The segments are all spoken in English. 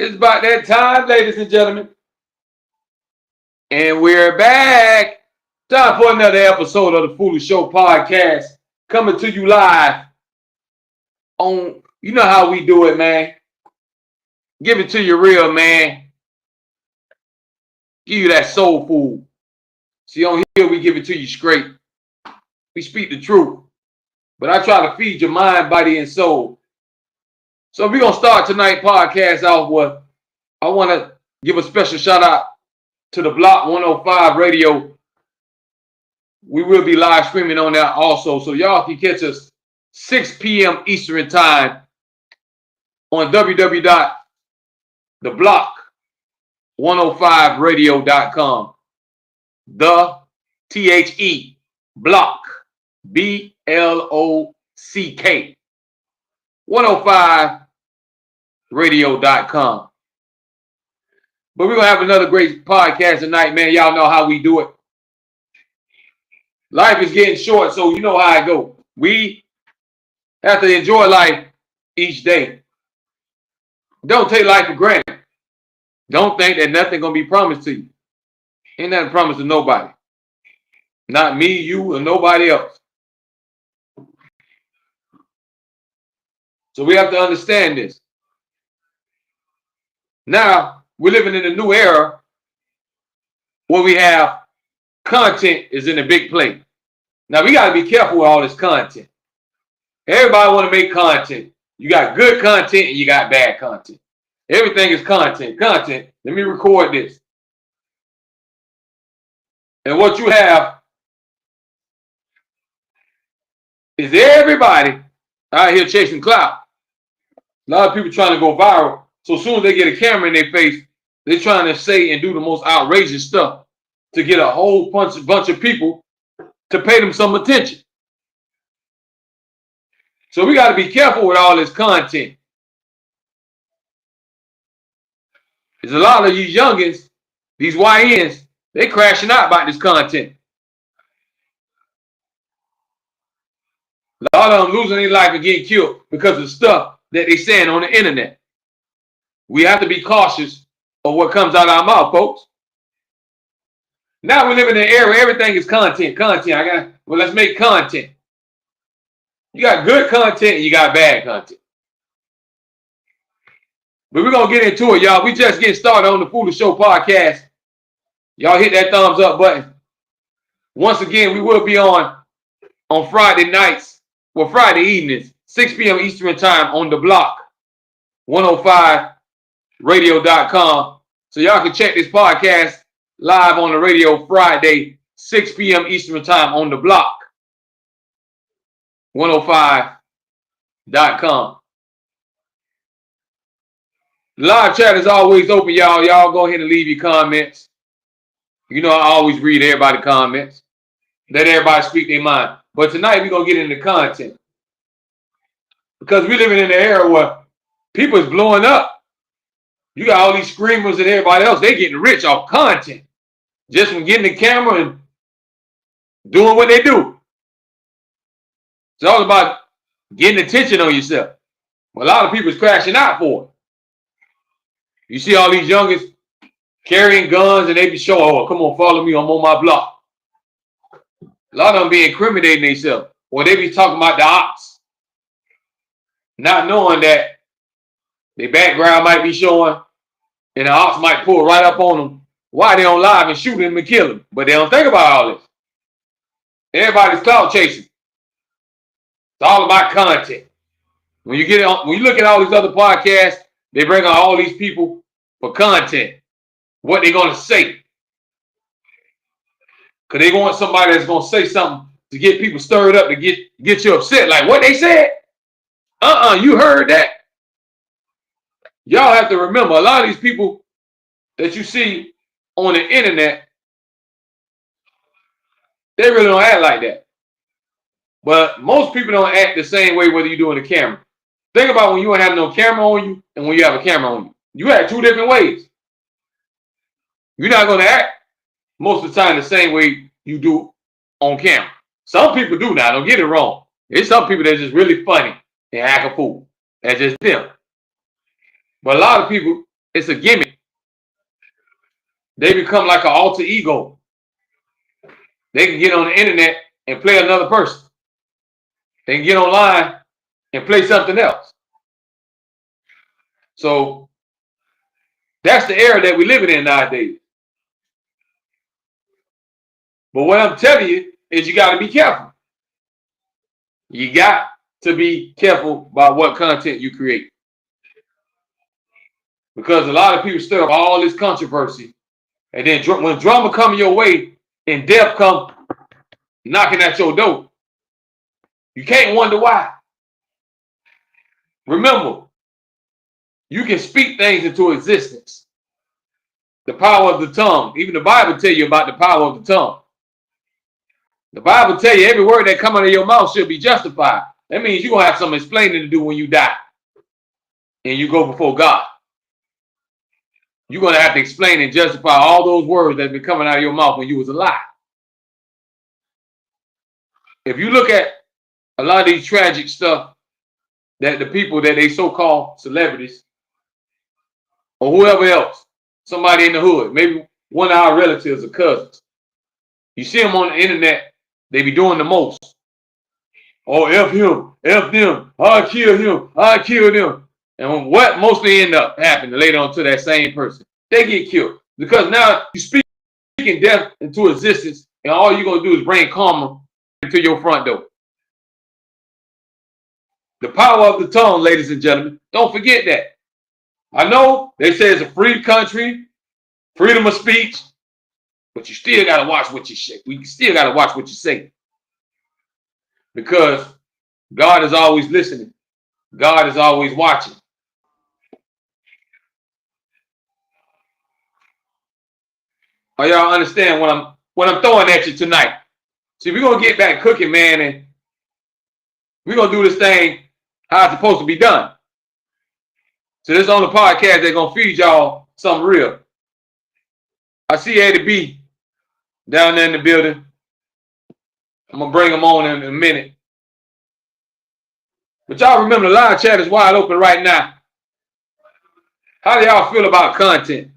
It's about that time, ladies and gentlemen. And we're back. Time for another episode of the Foolish Show podcast. Coming to you live on, you know how we do it, man. Give it to you real, man. Give you that soul food. See, on here, we give it to you straight. We speak the truth. But I try to feed your mind, body, and soul. So we're going to start tonight's podcast off with, I want to give a special shout out to the Block 105 Radio. We will be live streaming on that also. So y'all can catch us 6 p.m. Eastern time on www.theblock105radio.com. The THE Block BLOCK 105radio.com. But we're going to have another great podcast tonight, man. Y'all know how we do it. Life is getting short, so you know how I go. We have to enjoy life each day. Don't take life for granted. Don't think that nothing going to be promised to you. Ain't nothing promised to nobody. Not me, you, or nobody else. So we have to understand this. Now, we're living in a new era where we have content is in a big play. Now, we got to be careful with all this content. Everybody want to make content. You got good content and you got bad content. Everything is content. Content. Let me record this. And what you have is everybody out here chasing clout. A lot of people trying to go viral. So as soon as they get a camera in their face, they're trying to say and do the most outrageous stuff to get a whole bunch of people to pay them some attention. So we got to be careful with all this content. There's a lot of these youngins, these YNs, they crashing out about this content. A lot of them losing their life and getting killed because of stuff that they saying on the internet. We have to be cautious of what comes out of our mouth, folks. Now we live in an era where everything is content. Let's make content. You got good content and you got bad content. But we're going to get into it, y'all. We just getting started on the Foolish Show podcast. Y'all hit that thumbs up button. Once again, we will be on Friday nights, well, Friday evenings, 6 p.m. Eastern time on the Block 105radio.com. So y'all can check this podcast live on the radio Friday, 6 p.m. Eastern time on the Block 105.com. Live chat is always open, y'all. Y'all go ahead and leave your comments. You know I always read everybody's comments. Let everybody speak their mind. But tonight we're going to get into content. Because we're living in an era where people is blowing up. You got all these screamers and everybody else. They getting rich off content. Just from getting the camera and doing what they do. It's all about getting attention on yourself. Well, a lot of people is crashing out for it. You see all these youngins carrying guns and they be showing, oh, come on, follow me, I'm on my block. A lot of them be incriminating themselves. Or they be talking about the ops. Not knowing that their background might be showing and the ops might pull right up on them while they on live and shoot them and kill them. But they don't think about all this. Everybody's clout chasing. It's all about content. When you look at all these other podcasts, they bring on all these people for content. What they're going to say. Because they want somebody that's going to say something to get people stirred up, to get you upset. Like what they said? You heard that? Y'all have to remember, a lot of these people that you see on the internet, they really don't act like that. But most people don't act the same way whether you're doing the camera. Think about when you don't have no camera on you and when you have a camera on you. You act two different ways. You're not going to act most of the time the same way you do on camera. Some people do now. Don't get it wrong. There's some people that's just really funny and act a fool. That's just them. But a lot of people, It's a gimmick. They become like an alter ego. They can get on the internet and play another person. They can get online and play something else. So that's the era that we're living in nowadays. But what I'm telling you is you got to be careful. You got to be careful about what content you create. Because a lot of people stir up all this controversy. And then when drama come your way and death come knocking at your door, you can't wonder why. Remember, you can speak things into existence. The power of the tongue. Even the Bible tell you about the power of the tongue. The Bible tell you every word that come out of your mouth should be justified. That means you're going to have some explaining to do when you die and you go before God. You're going to have to explain and justify all those words that have been coming out of your mouth when you was alive. If you look at a lot of these tragic stuff that the people that they so-called celebrities or whoever else, somebody in the hood, maybe one of our relatives or cousins, you see them on the internet, they be doing the most. Oh, F him, F them, I kill him, I kill them. And what mostly end up happening later on to that same person? They get killed. Because now you speaking death into existence, and all you're going to do is bring karma into your front door. The power of the tongue, ladies and gentlemen. Don't forget that. I know they say it's a free country, freedom of speech, but you still got to watch what you say. We still got to watch what you say. Because God is always listening. God is always watching. Are y'all understand what I'm throwing at you tonight? See, we're going to get back cooking, man, and we're going to do this thing how it's supposed to be done. So this on the podcast, they're going to feed y'all something real. I see Eddie B down there in the building. I'm going to bring him on in a minute. But y'all remember the live chat is wide open right now. How do y'all feel about content?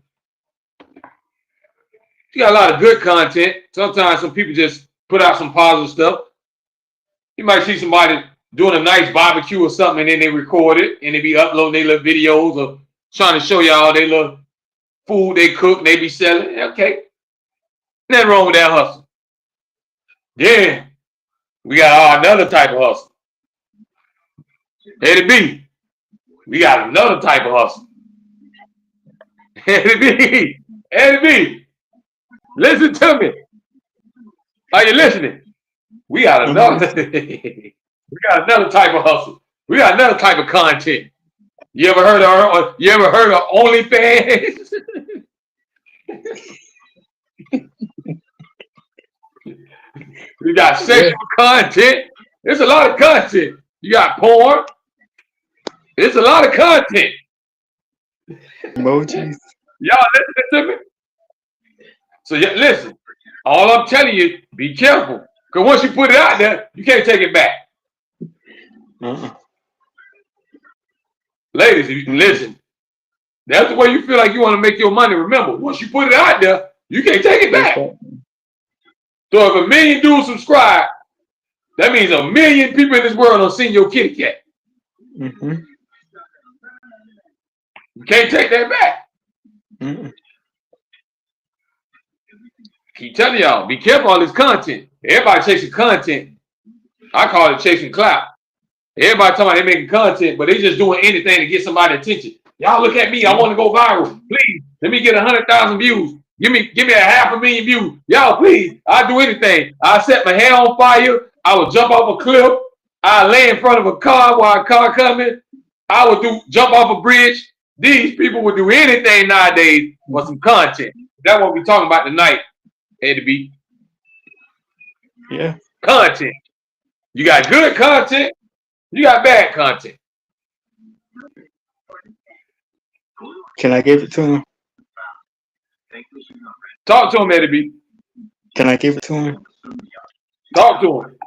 You got a lot of good content. Sometimes some people just put out some positive stuff. You might see somebody doing a nice barbecue or something, and then they record it, and they be uploading their little videos or trying to show y'all their little food they cook and they be selling. Okay. Nothing wrong with that hustle. Yeah. We got another type of hustle. Eddie B. We got another type of hustle. Eddie B. Eddie B. Listen to me. Are you listening? We got another type of hustle. We got another type of content. You ever heard of OnlyFans? We got sexual content. There's a lot of content. You got porn. It's a lot of content. Emojis. Y'all listening to me? So listen, all I'm telling you, be careful. Because once you put it out there, you can't take it back. Ladies, if you can listen, that's the way you feel like you want to make your money. Remember, once you put it out there, you can't take it back. So if 1 million dudes subscribe, that means 1 million people in this world have seen your kitty cat. Mm-hmm. You can't take that back. Mm-hmm. Keep telling y'all, be careful all this content. Everybody chasing content. I call it chasing clout. Everybody talking about they making content, but they just doing anything to get somebody's attention. Y'all look at me. I want to go viral. Please, let me get 100,000 views. Give me 500,000 views. Y'all, please. I'll do anything. I'll set my hair on fire. I will jump off a cliff. I'll lay in front of a car while a car coming. I would jump off a bridge. These people would do anything nowadays for some content. That's what we're talking about tonight, Eddie B. Yeah. Content. You got good content. You got bad content. Can I give it to him? Talk to him, Eddie B. Can I give it to him? Talk to him.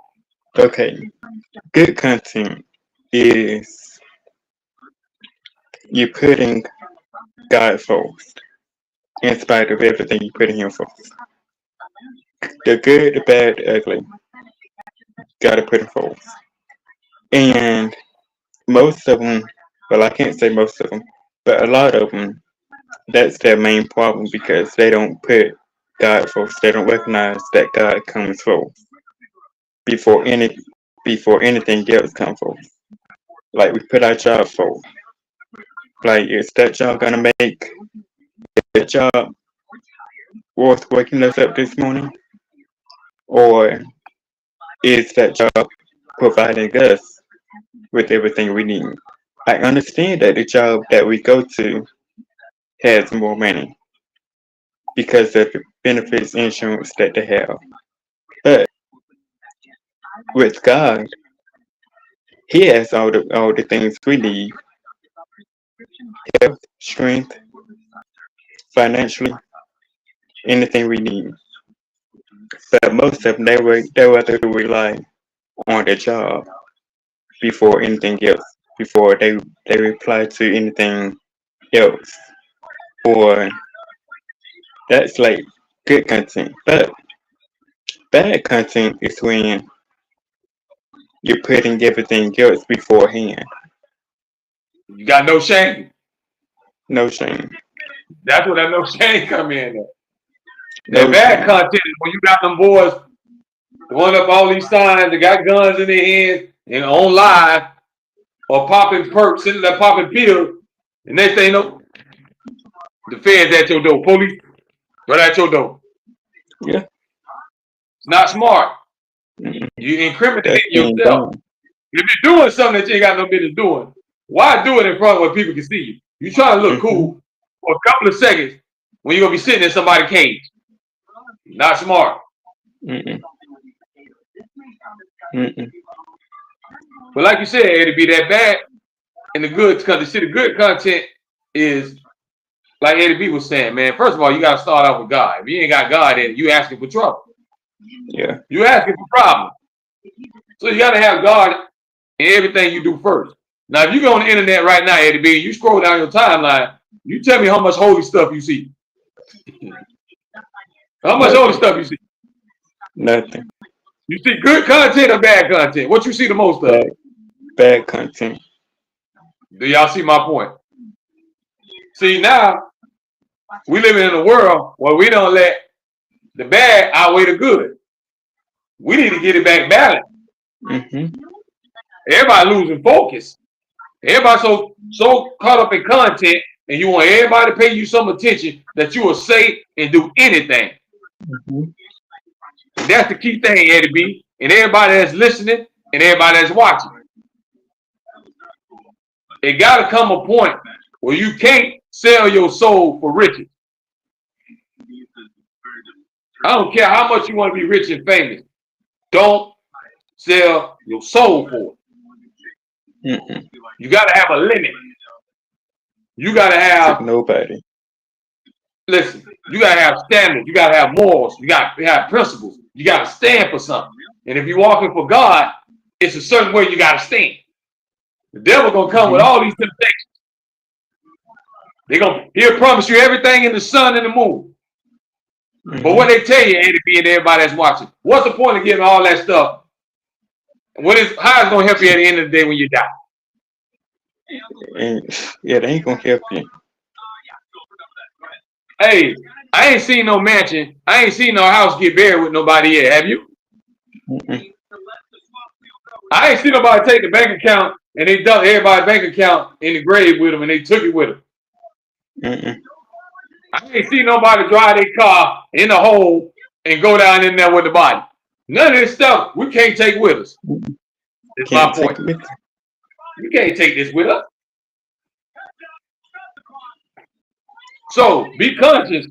Okay. Good content is you putting God first, in spite of everything you put in Him first. The good, the bad, the ugly, gotta put Him first. And most of them, well, I can't say most of them, but a lot of them, that's their main problem because they don't put God first. They don't recognize that God comes first before any before anything else comes first. Like we put our job first. Like is that job gonna make that job worth waking us up this morning, or is that job providing us with everything we need? I understand that the job that we go to has more money because of the benefits insurance that they have. But with God, He has all the things we need: health, strength, financially, anything we need. But most of them they rather rely on the job before anything else, before they reply to anything else. Or that's like good content. But bad content is when you're putting everything else beforehand. You got no shame. No shame. That's where that no shame come in. At. That No bad shame. content is when you got them boys throwing up all these signs, they got guns in their hands and on live or popping perks, sitting there popping pills. And next thing you know, the feds at your door, police right at your door. Yeah. It's not smart. Mm-mm. You incriminating That's being yourself. dumb. If you're doing something that you ain't got no business doing, why do it in front where people can see you? You trying to look Mm-hmm. cool for a couple of seconds when you're gonna be sitting in somebody's cage. Not smart. Mm-mm. Mm-mm. But like you said, it'd be that bad and the good because the good content is like Eddie B was saying, man. First of all, you gotta start off with God. If you ain't got God in it, you asking for trouble. Yeah. You asking for problems. So you gotta have God in everything you do first. Now, if you go on the internet right now, Eddie B, you scroll down your timeline, you tell me how much holy stuff you see. How much holy Nothing. stuff you see? Nothing. You see good content or bad content? What you see the most of? Bad content. Do y'all see my point? See, now we living in a world where we don't let the bad outweigh the good. We need to get it back balanced. Mm-hmm. Everybody losing focus. Everybody so caught up in content, and you want everybody to pay you some attention that you will say and do anything. Mm-hmm. And that's the key thing, Eddie B. And everybody that's listening and everybody that's watching. It got to come a point where you can't sell your soul for riches. I don't care how much you want to be rich and famous. Don't sell your soul for it. Mm-mm. You got to have a limit. You got to To have, nobody. listen, you got to have standards. You got to have morals. You got to have principles. You got to stand for something. And if you're walking for God, it's a certain way you got to stand. The devil going to come with Mm-hmm. all these temptations. He'll promise you everything in the sun and the moon. But what Mm-hmm. they tell you, Eddie B, and everybody that's watching, what's the point of getting all that stuff? How is it going to help you at the end of the day when you die? And yeah, they ain't gonna help you. Hey, I ain't seen no mansion. I ain't seen no house get buried with nobody yet. Have you? Mm-mm. I ain't seen nobody take the bank account and they dumped everybody's bank account in the grave with them and they took it with them. Mm-mm. I ain't seen nobody drive their car in the hole and go down in there with the body. None of this stuff we can't take with us. That's my Can't take point. it with You can't take this with us. So be conscious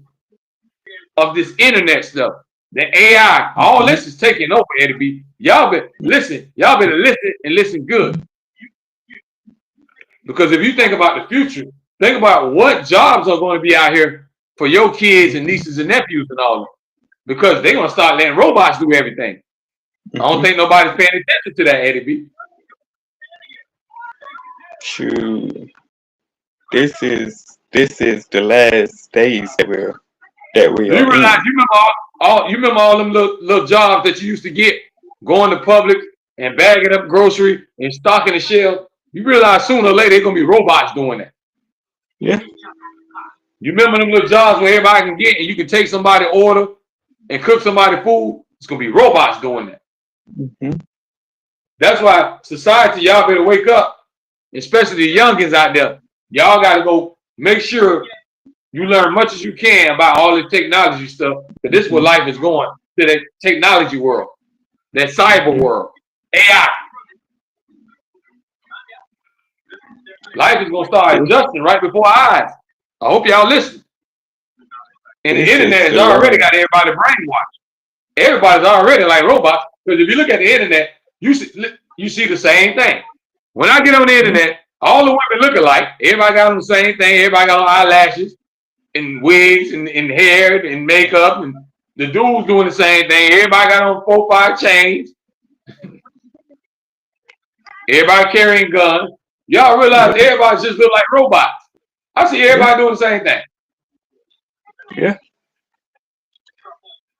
of this internet stuff. The AI, you. all Mm-hmm. this is taking over, Eddie B. Y'all better listen. Y'all better listen and listen good. Because if you think about the future, think about what jobs are going to be out here for your kids and nieces and nephews and all that. Because they're going to start letting robots do everything. I don't Mm-hmm. think nobody's paying attention to that, Eddie B. Shoot. This is this is the last days that we Do you are realize in. you remember you remember all them little jobs that you used to get going to Publix and bagging up grocery and stocking the shelf? You realize sooner or later they're gonna be robots doing that. Yeah. You remember them little jobs where everybody can get and you can take somebody order and cook somebody food? It's gonna be robots doing that. Mm-hmm. That's why society, y'all better wake up, especially the youngins out there. Y'all gotta go make sure you learn much as you can about all the technology stuff, because this is where life is going, to that technology world, that cyber world, AI. Life is gonna start adjusting right before our eyes. I hope y'all listen. And the This is internet has the already last. got everybody brainwashed. Everybody's already like robots. Because if you look at the internet, you see the same thing. When I get on the internet, all the women look alike. Everybody got on the same thing. Everybody got on eyelashes and wigs and hair and makeup, and the dudes doing the same thing. Everybody got on 4-5 chains. Everybody carrying guns. Y'all realize Yeah. everybody just look like robots. I see Yeah. everybody doing the same thing. Yeah.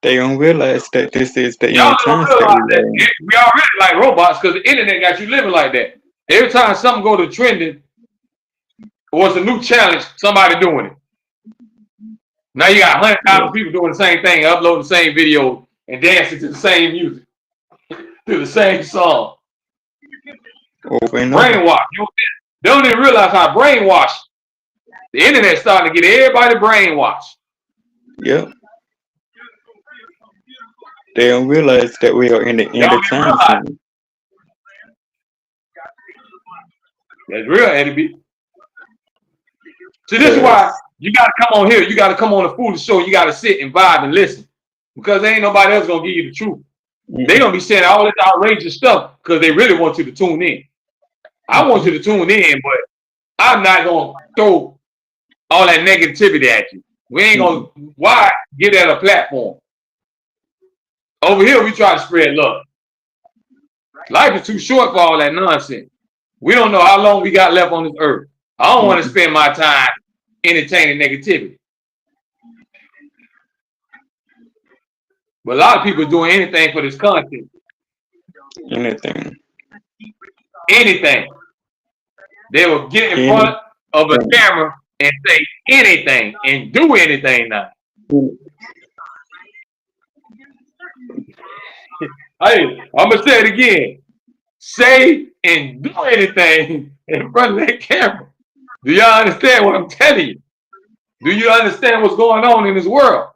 They don't realize that this is the Y'all end don't times that realize we that are in. we already like robots because the internet got you living like that. Every time something go to trending or it's a new challenge, somebody doing it. Now you got 100,000 people doing the same thing, uploading the same video and dancing to the same music, to the same song. Over and over. Brainwash. They don't even realize how brainwash. The internet's starting to get everybody brainwashed. Yep. They don't realize that we are in the Y'all end don't of even times realize. now. That's real, Eddie B. See, this is why you got to come on here. You got to come on the Foolish Show. You got to sit and vibe and listen, because there ain't nobody else going to give you the truth. They're going to be saying all this outrageous stuff because they really want you to tune in. I want you to tune in, but I'm not going to throw all that negativity at you. We ain't going to, why give that a platform? Over here, we try to spread love. Life is too short for all that nonsense. We don't know how long we got left on this earth. I don't want to spend my time entertaining negativity. But a lot of people are doing anything for this content. Anything. Anything. They will get in front of a camera and say anything and do anything now. Hey, I'm going to say it again. Say and do anything in front of that camera. Do y'all understand what I'm telling you? Do you understand what's going on in this world?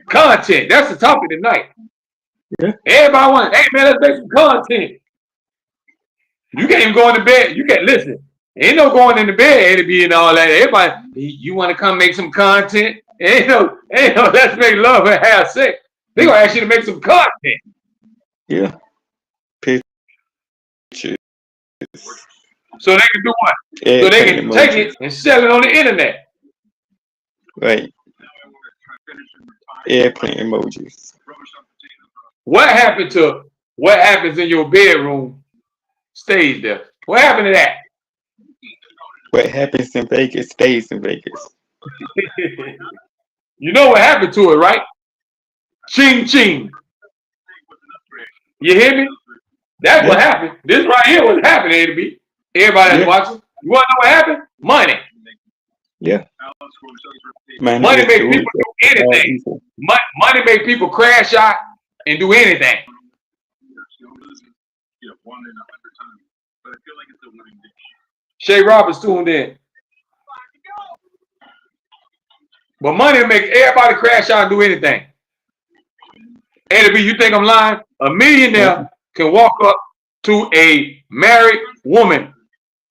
Content. That's the topic tonight. Yeah. Everybody wants, hey man, let's make some content. You can't even go into bed. You can't listen. Ain't no going into bed to be and all that. Everybody, you want to come make some content? Ain't no, let's make love and have sex. They gonna ask you to make some content. Yeah. Pictures. So they can do what? Yeah, So they can take it and sell it on the internet. Right. Airplane emojis. What happens in your bedroom stays there? What happened to that? What happens in Vegas stays in Vegas. You know what happened to it, right? Ching ching. You hear me? That's what happened. This right here was happening, A to B. Everybody that's watching. You want to know what happened? Money. Yeah. Money make people do anything. Money make people crash out and do anything. Shay Roberts tuned in. But money will make everybody crash out and do anything. A to B, you think I'm lying? A millionaire can walk up to a married woman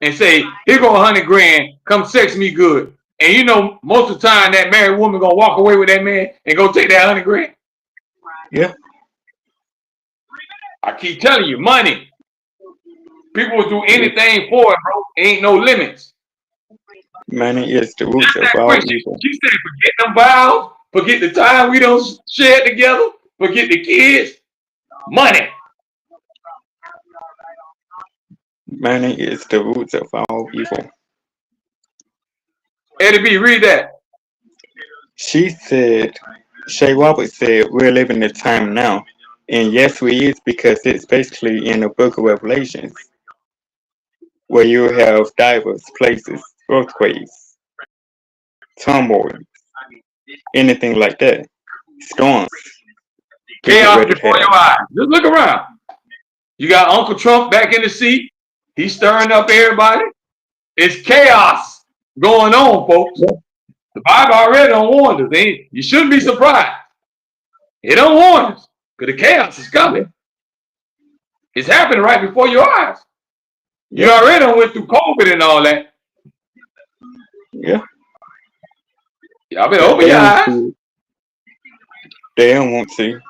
and say, here go 100 grand, come sex me good. And you know, most of the time that married woman gonna walk away with that man and go take that 100 grand. Yeah. I keep telling you, money. People will do anything for it, bro. Ain't no limits. Money is the root of all evil. She said, forget them vows, forget the time we don't share together, forget the kids. Money. Money is the root of all evil. Eddie B, read that. She said, Shay Roberts said, we're living in a time now. And yes, we is because it's basically in the book of Revelations where you have diverse places, earthquakes, turmoil, anything like that. Storms. Chaos before your eyes. Just look around. You got Uncle Trump back in the seat. He's stirring up everybody. It's chaos going on, folks. The Bible already don't warn us. You shouldn't be surprised. It don't warn us because the chaos is coming. It's happening right before your eyes. You already went through COVID and all that. Yeah. Y'all better open your eyes. They don't want to.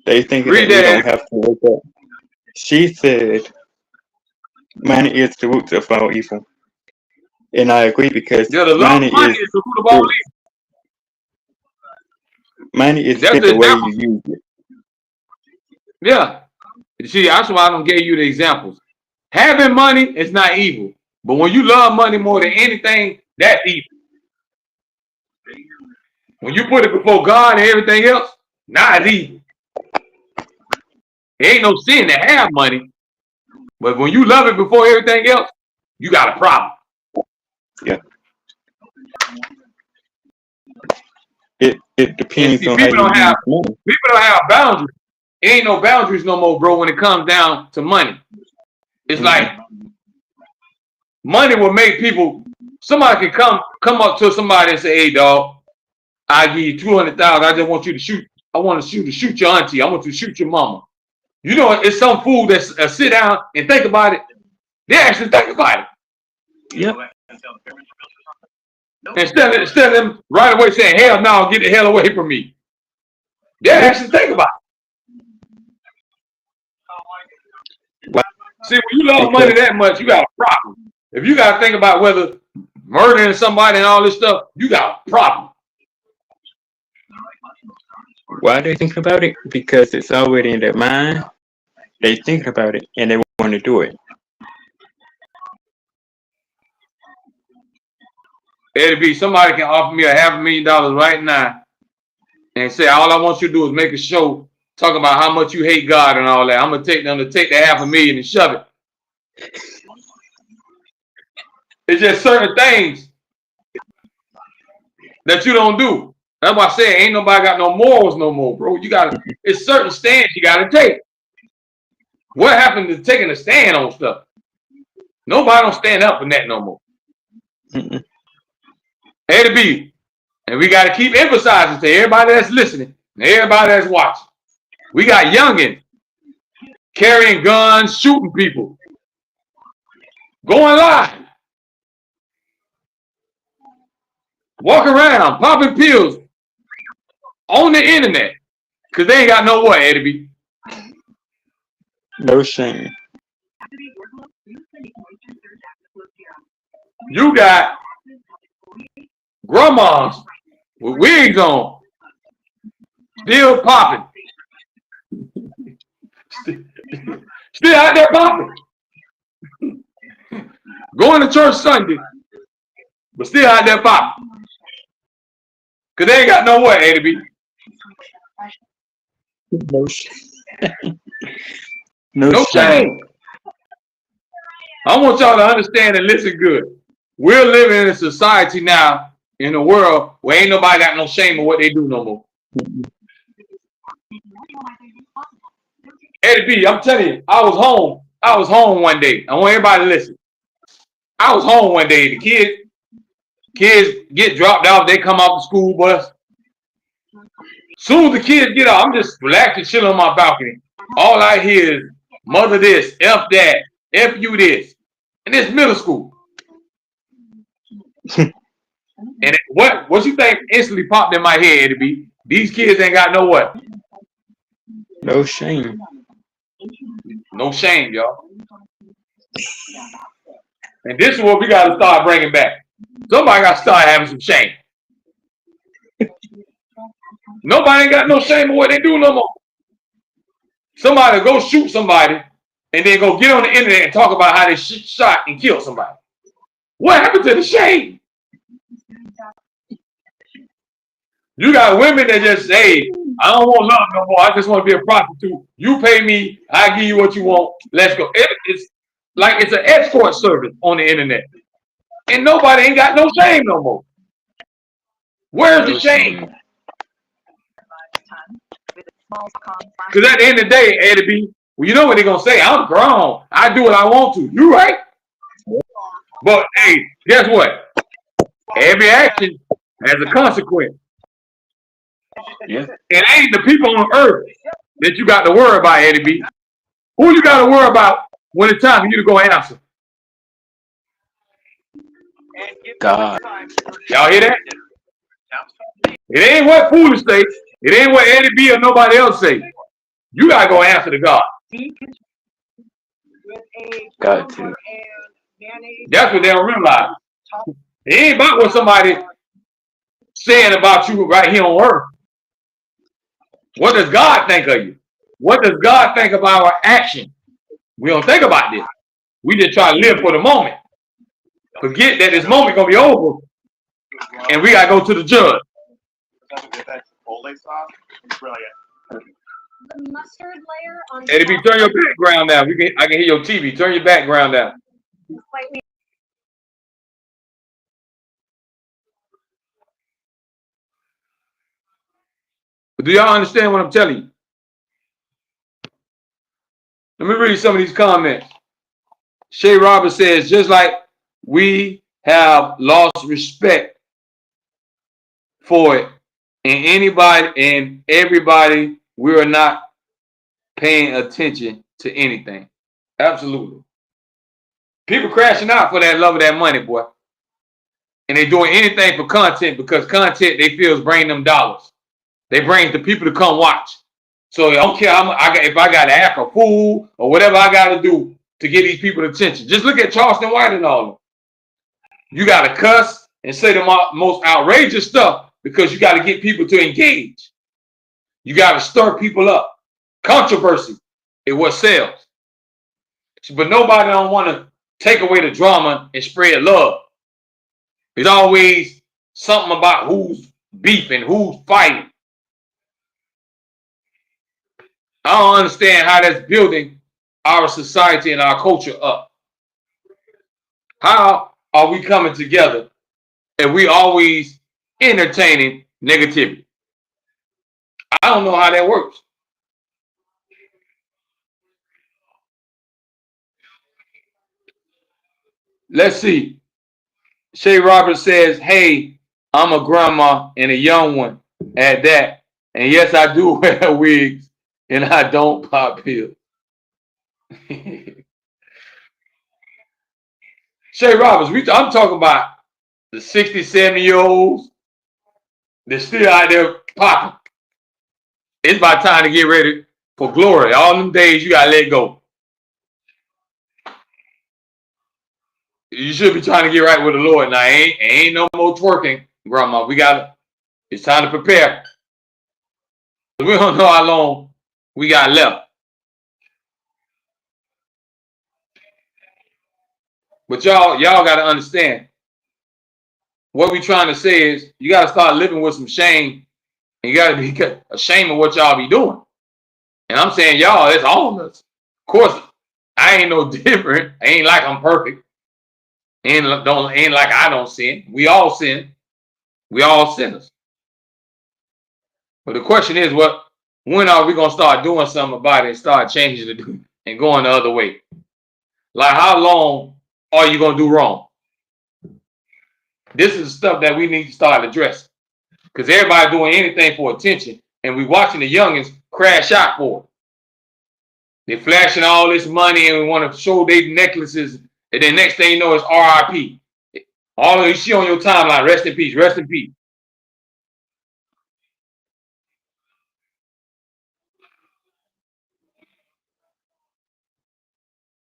They think that we don't have to wake up. She said, money is the root of all evil. And I agree because money is the root of all evil. Money is the way you use it. Yeah. See, that's why I don't give you the examples. Having money is not evil. But when you love money more than anything, that's evil. When you put it before God and everything else, not evil. It ain't no sin to have money. But when you love it before everything else, you got a problem. Yeah. It depends on people don't have boundaries. It ain't no boundaries no more, bro, when it comes down to money. It's like money will make people, somebody can come up to somebody and say, hey dog, I give you 200,000. I just want you to shoot. I want you to shoot your auntie. I want you to shoot your mama. You know, it's some fool that sit down and think about it. They actually think about it. Yeah. Instead of them right away saying, hell no, get the hell away from me. They actually think about it. See, when you love money that much, you got a problem. If you got to think about whether murdering somebody and all this stuff, you got a problem. Why they think about it? Because it's already in their mind. They think about it and they want to do it. Eddie B, somebody can offer me $500,000 right now and say, all I want you to do is make a show talking about how much you hate God and all that. I'm going to take them to take the $500,000 and shove it. It's just certain things that you don't do. That's why I say ain't nobody got no morals no more, bro. It's certain stands you got to take. What happened to taking a stand on stuff? Nobody don't stand up for that no more. Eddie B, and we got to keep emphasizing to everybody that's listening and everybody that's watching. We got youngins carrying guns, shooting people, going live, walk around, popping pills on the internet because they ain't got no what, Eddie B. No shame. You got grandmas with wigs on, still popping, still out there popping, going to church Sunday, but still out there popping. Because they ain't got no way, Eddie B. No shame. No shame. I want y'all to understand and listen good. We're living in a society now, in a world where ain't nobody got no shame of what they do no more. Eddie B, I'm telling you, I was home. I was home one day. I want everybody to listen. I was home one day. The kids get dropped off. They come off the school bus. Soon as the kids get off, I'm just relaxing, chilling on my balcony. All I hear is mother this, F that, F you this. And it's middle school. And what you think instantly popped in my head, Eddie B? These kids ain't got no what? No shame. No shame, y'all. And this is what we got to start bringing back. Somebody got to start having some shame. Nobody ain't got no shame of what they do no more. Somebody go shoot somebody and then go get on the internet and talk about how they shot and killed somebody. What happened to the shame? You got women that just say, I don't want love no more. I just want to be a prostitute. You pay me, I give you what you want. Let's go. It's like it's an escort service on the internet. And nobody ain't got no shame no more. Where's the shame? Because at the end of the day, Eddie B, well, you know what they're going to say? I'm grown. I do what I want to. You right? But hey, guess what? Every action has a consequence. Yeah. It ain't the people on earth that you got to worry about, Eddie B. Who you got to worry about when it's time for you to go answer? God. Y'all hear that? It ain't what foolish say. It ain't what Eddie B or nobody else say. You got to go answer to God. God too. That's what they don't realize. It ain't about what somebody saying about you right here on earth. What does God think of you? What does God think about our action? We don't think about this. We just try to live for the moment. Forget that this moment gonna be over, and we gotta go to the judge. The mustard layer on Eddie B, turn your background down. I can hear your TV. Turn your background down. slightly. But do y'all understand what I'm telling you? Let me read some of these comments. Shay Roberts says, just like we have lost respect for it, and anybody and everybody, we are not paying attention to anything. Absolutely. People crashing out for that love of that money, boy. And they doing anything for content because content they feel is bringing them dollars. They bring the people to come watch. So I don't care if I got to act a fool or whatever I got to do to get these people attention. Just look at Charleston White and all of them. You got to cuss and say the most outrageous stuff because you got to get people to engage. You got to stir people up. Controversy is what sells. But nobody don't want to take away the drama and spread love. It's always something about who's beefing, who's fighting. I don't understand how that's building our society and our culture up. How are we coming together and we always entertaining negativity? I don't know how that works. Let's see. Shay Roberts says, hey, I'm a grandma and a young one at that. And yes, I do wear wigs and I don't pop pills. Shay Roberts, I'm talking about the 60, 70-year-olds. They're still out there popping. It's about time to get ready for glory. All them days you gotta let go. You should be trying to get right with the Lord now. Ain't no more twerking, grandma. It's time to prepare. We don't know how long we got left. But y'all gotta understand. What we trying to say is you gotta start living with some shame. And you gotta be ashamed of what y'all be doing. And I'm saying y'all, it's all of us. Of course, I ain't no different. I ain't like I'm perfect. Ain't like I don't sin. We all sin. We all sinners. But the question is, when are we gonna start doing something about it and start changing it and going the other way? Like how long are you gonna do wrong? This is stuff that we need to start addressing. Because everybody doing anything for attention, and we watching the youngins crash out for it. They're flashing all this money and we want to show their necklaces, and then next thing you know, it's RIP. All you see on your timeline, rest in peace, rest in peace.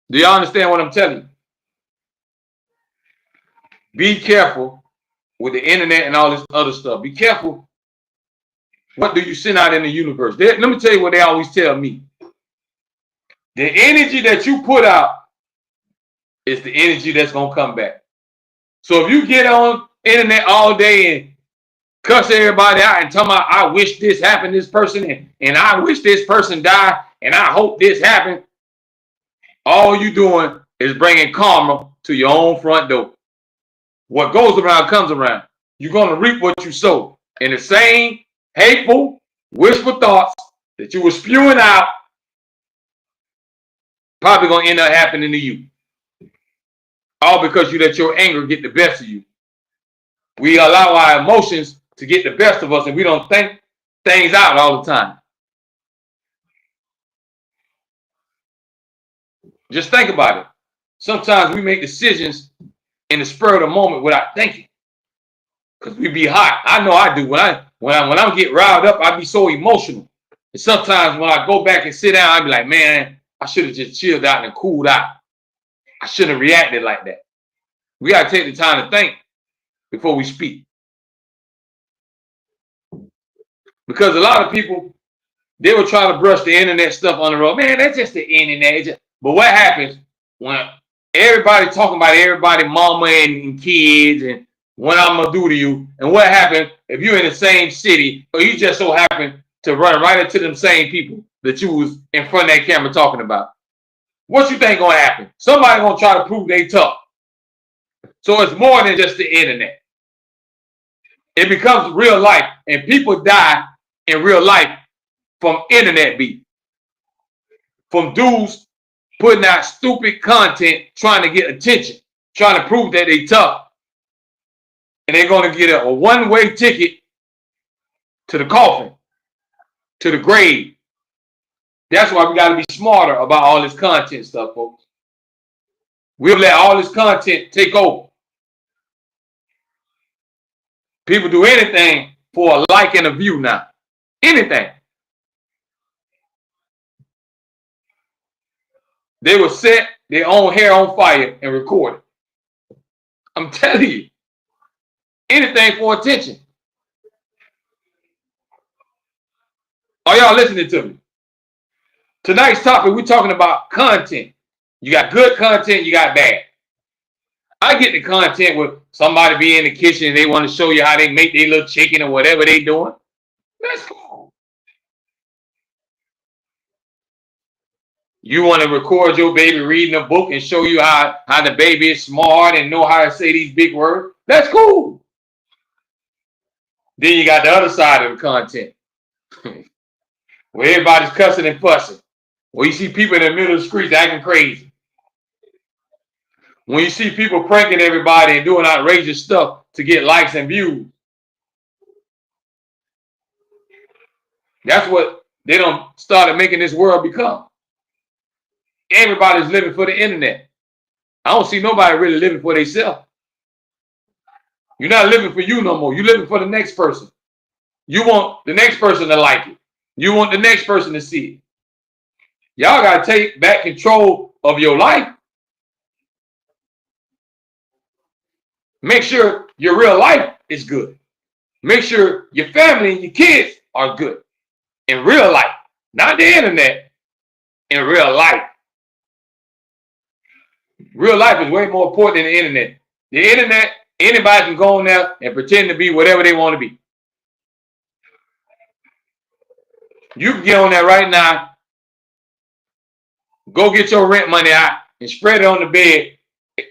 Do y'all understand what I'm telling you? Be careful with the internet and all this other stuff. Be careful. What do you send out in the universe? Let me tell you what they always tell me. The energy that you put out is the energy that's gonna come back. So if you get on internet all day and cuss everybody out and tell me I wish this happened to this person and I wish this person died and I hope this happened, all you doing is bringing karma to your own front door. What goes around comes around. You're gonna reap what you sow. And the same hateful, wishful thoughts that you were spewing out probably gonna end up happening to you. All because you let your anger get the best of you. We allow our emotions to get the best of us and we don't think things out all the time. Just think about it. Sometimes we make decisions in the spur of the moment without thinking. Because we be hot. I know I do. When I get riled up, I be so emotional. And sometimes when I go back and sit down, I be like, man, I should have just chilled out and cooled out. I shouldn't have reacted like that. We got to take the time to think before we speak. Because a lot of people, they will try to brush the internet stuff on the road. Man, that's just the internet. But what happens when everybody talking about everybody, mama and kids and what I'm going to do to you? And what happens if you're in the same city or you just so happen to run right into them same people that you was in front of that camera talking about? What you think going to happen? Somebody going to try to prove they tough. So it's more than just the internet. It becomes real life, and people die in real life from internet beef. From dudes putting out stupid content, trying to get attention, trying to prove that they tough. And they're going to get a one-way ticket to the coffin, to the grave. That's why we got to be smarter about all this content stuff, folks. We'll let all this content take over. People do anything for a like and a view now. Anything. They will set their own hair on fire and record it. I'm telling you. Anything for attention. Are y'all listening to me? Tonight's topic, we're talking about content. You got good content, you got bad. I get the content with somebody be in the kitchen and they want to show you how they make their little chicken or whatever they doing. That's cool. You want to record your baby reading a book and show you how the baby is smart and know how to say these big words. That's cool. Then you got the other side of the content where everybody's cussing and fussing. Where you see people in the middle of the streets acting crazy. When you see people pranking everybody and doing outrageous stuff to get likes and views. That's what they done started making this world become. Everybody's living for the internet. I don't see nobody really living for themselves. You're not living for you no more. You're living for the next person. You want the next person to like it. You want the next person to see it. Y'all got to take back control of your life. Make sure your real life is good. Make sure your family and your kids are good. In real life. Not the internet. In real life. Real life is way more important than the internet. The internet, anybody can go on there and pretend to be whatever they want to be. You can get on there right now, go get your rent money out and spread it on the bed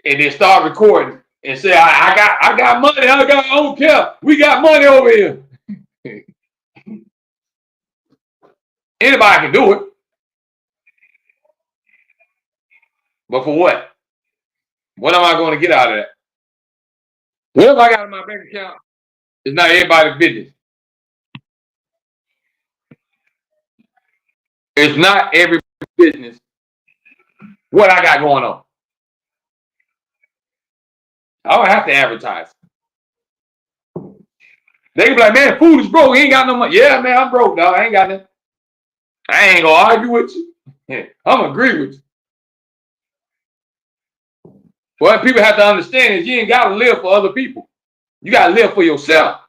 and then start recording and say, I got money, I don't care. We got money over here. Anybody can do it. But for what? What am I going to get out of that? Whatever I got in my bank account is not everybody's business. It's not everybody's business what I got going on. I don't have to advertise. They can be like, man, food is broke. He ain't got no money. Yeah, man, I'm broke, dog. I ain't got nothing. I ain't going to argue with you. I'm going to agree with you. What people have to understand is you ain't got to live for other people. You got to live for yourself.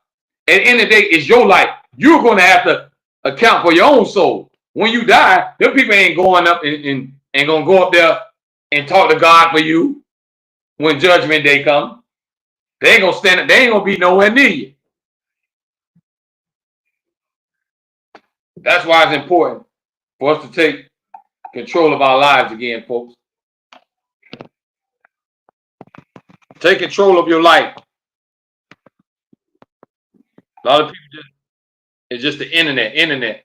At the end of the day, it's your life. You're going to have to account for your own soul. When you die, them people ain't going up and ain't gonna go up there and talk to God for you when judgment day comes. They ain't gonna stand. They ain't gonna be nowhere near you. That's why it's important for us to take control of our lives again, folks. Take control of your life. A lot of people it's just the internet.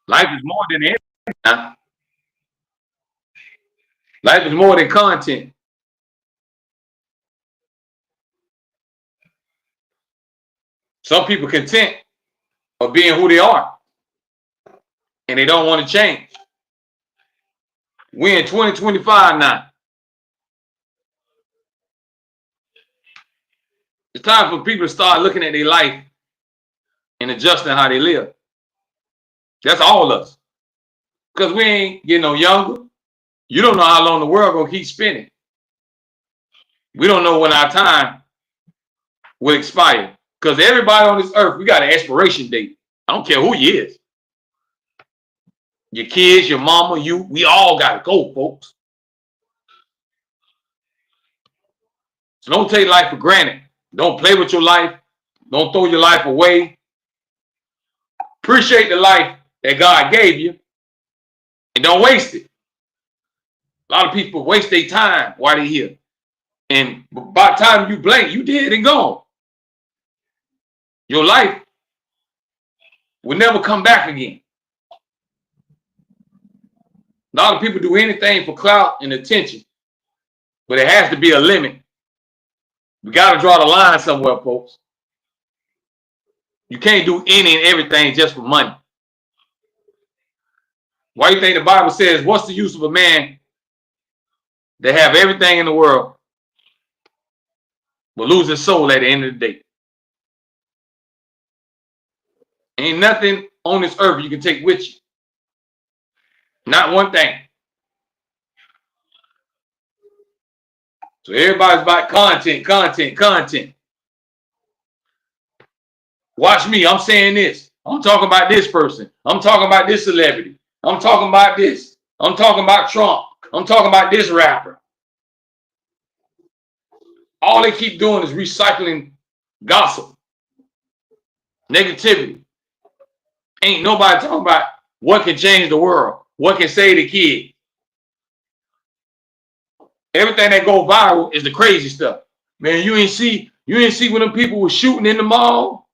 Life is more than the internet. Life is more than content. Some people content of being who they are, and they don't want to change. We're in 2025 now. It's time for people to start looking at their life and adjusting how they live. That's all of us. Because we ain't getting no younger. You don't know how long the world gonna keep spinning. We don't know when our time will expire. Because everybody on this earth, we got an expiration date. I don't care who you is. Your kids, your mama, you, we all gotta go, folks. So don't take life for granted. Don't play with your life. Don't throw your life away. Appreciate the life that God gave you and don't waste it. A lot of people waste their time while they're here. And by the time you blink, you dead and gone. Your life will never come back again. A lot of people do anything for clout and attention, but it has to be a limit. We got to draw the line somewhere, folks. You can't do any and everything just for money. Why do you think the Bible says, what's the use of a man that have everything in the world but lose his soul at the end of the day? Ain't nothing on this earth you can take with you. Not one thing. So everybody's about content. Watch me. I'm saying this. I'm talking about this person. I'm talking about this celebrity. I'm talking about this. I'm talking about Trump. I'm talking about this rapper. All they keep doing is recycling gossip, negativity. Ain't nobody talking about what can change the world, what can save the kid. Everything that go viral is the crazy stuff. Man, you ain't see when them people were shooting in the mall.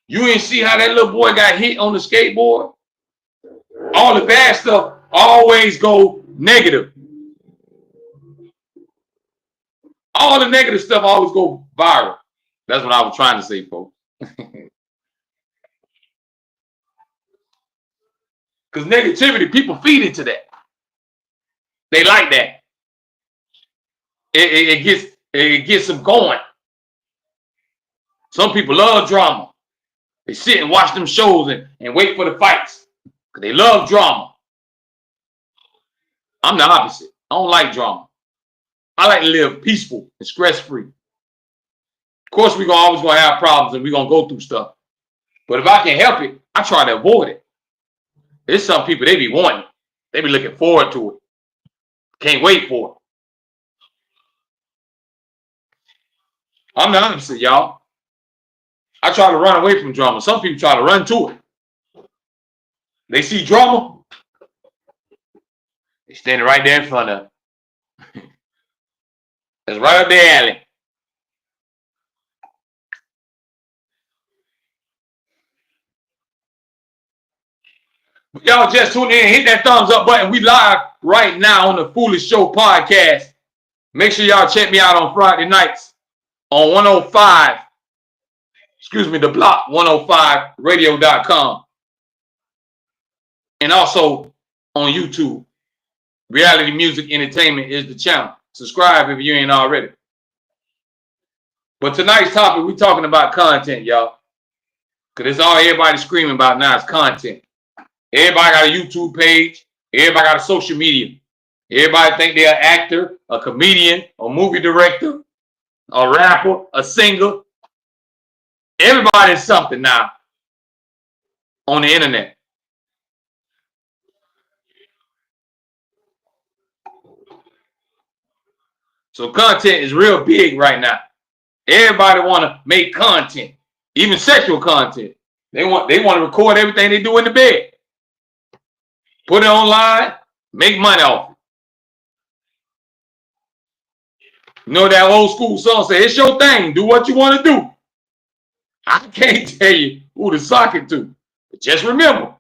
You ain't see how that little boy got hit on the skateboard. All the bad stuff always go negative. All the negative stuff always go viral. That's what I was trying to say, folks. Because negativity, people feed into that. They like that. It gets them going. Some people love drama. They sit and watch them shows and wait for the fights. Because they love drama. I'm the opposite. I don't like drama. I like to live peaceful and stress-free. Of course, we're always going to have problems and we're going to go through stuff. But if I can help it, I try to avoid it. There's some people, they be wanting it. They be looking forward to it. Can't wait for it. I'm the opposite, y'all. I try to run away from drama. Some people try to run to it. They see drama. They standing right there in front of it. That's right up their alley. Y'all just tune in, hit that thumbs up button. We live right now on the Foolish Show podcast. Make sure y'all check me out on Friday nights on 105, the block 105radio.com. And also on YouTube. Reality Music Entertainment is the channel. Subscribe if you ain't already. But tonight's topic, we're talking about content, y'all. Because it's all everybody's screaming about now is content. Everybody got a YouTube page. Everybody got a social media. Everybody think they're an actor, a comedian, a movie director, a rapper, a singer. Everybody's something now on the internet. So content is real big right now. Everybody want to make content, even sexual content. They want to record everything they do in the bed, put it online, make money off it. You know that old school song say, "It's your thing. Do what you want to do." I can't tell you who to sock it to, but just remember,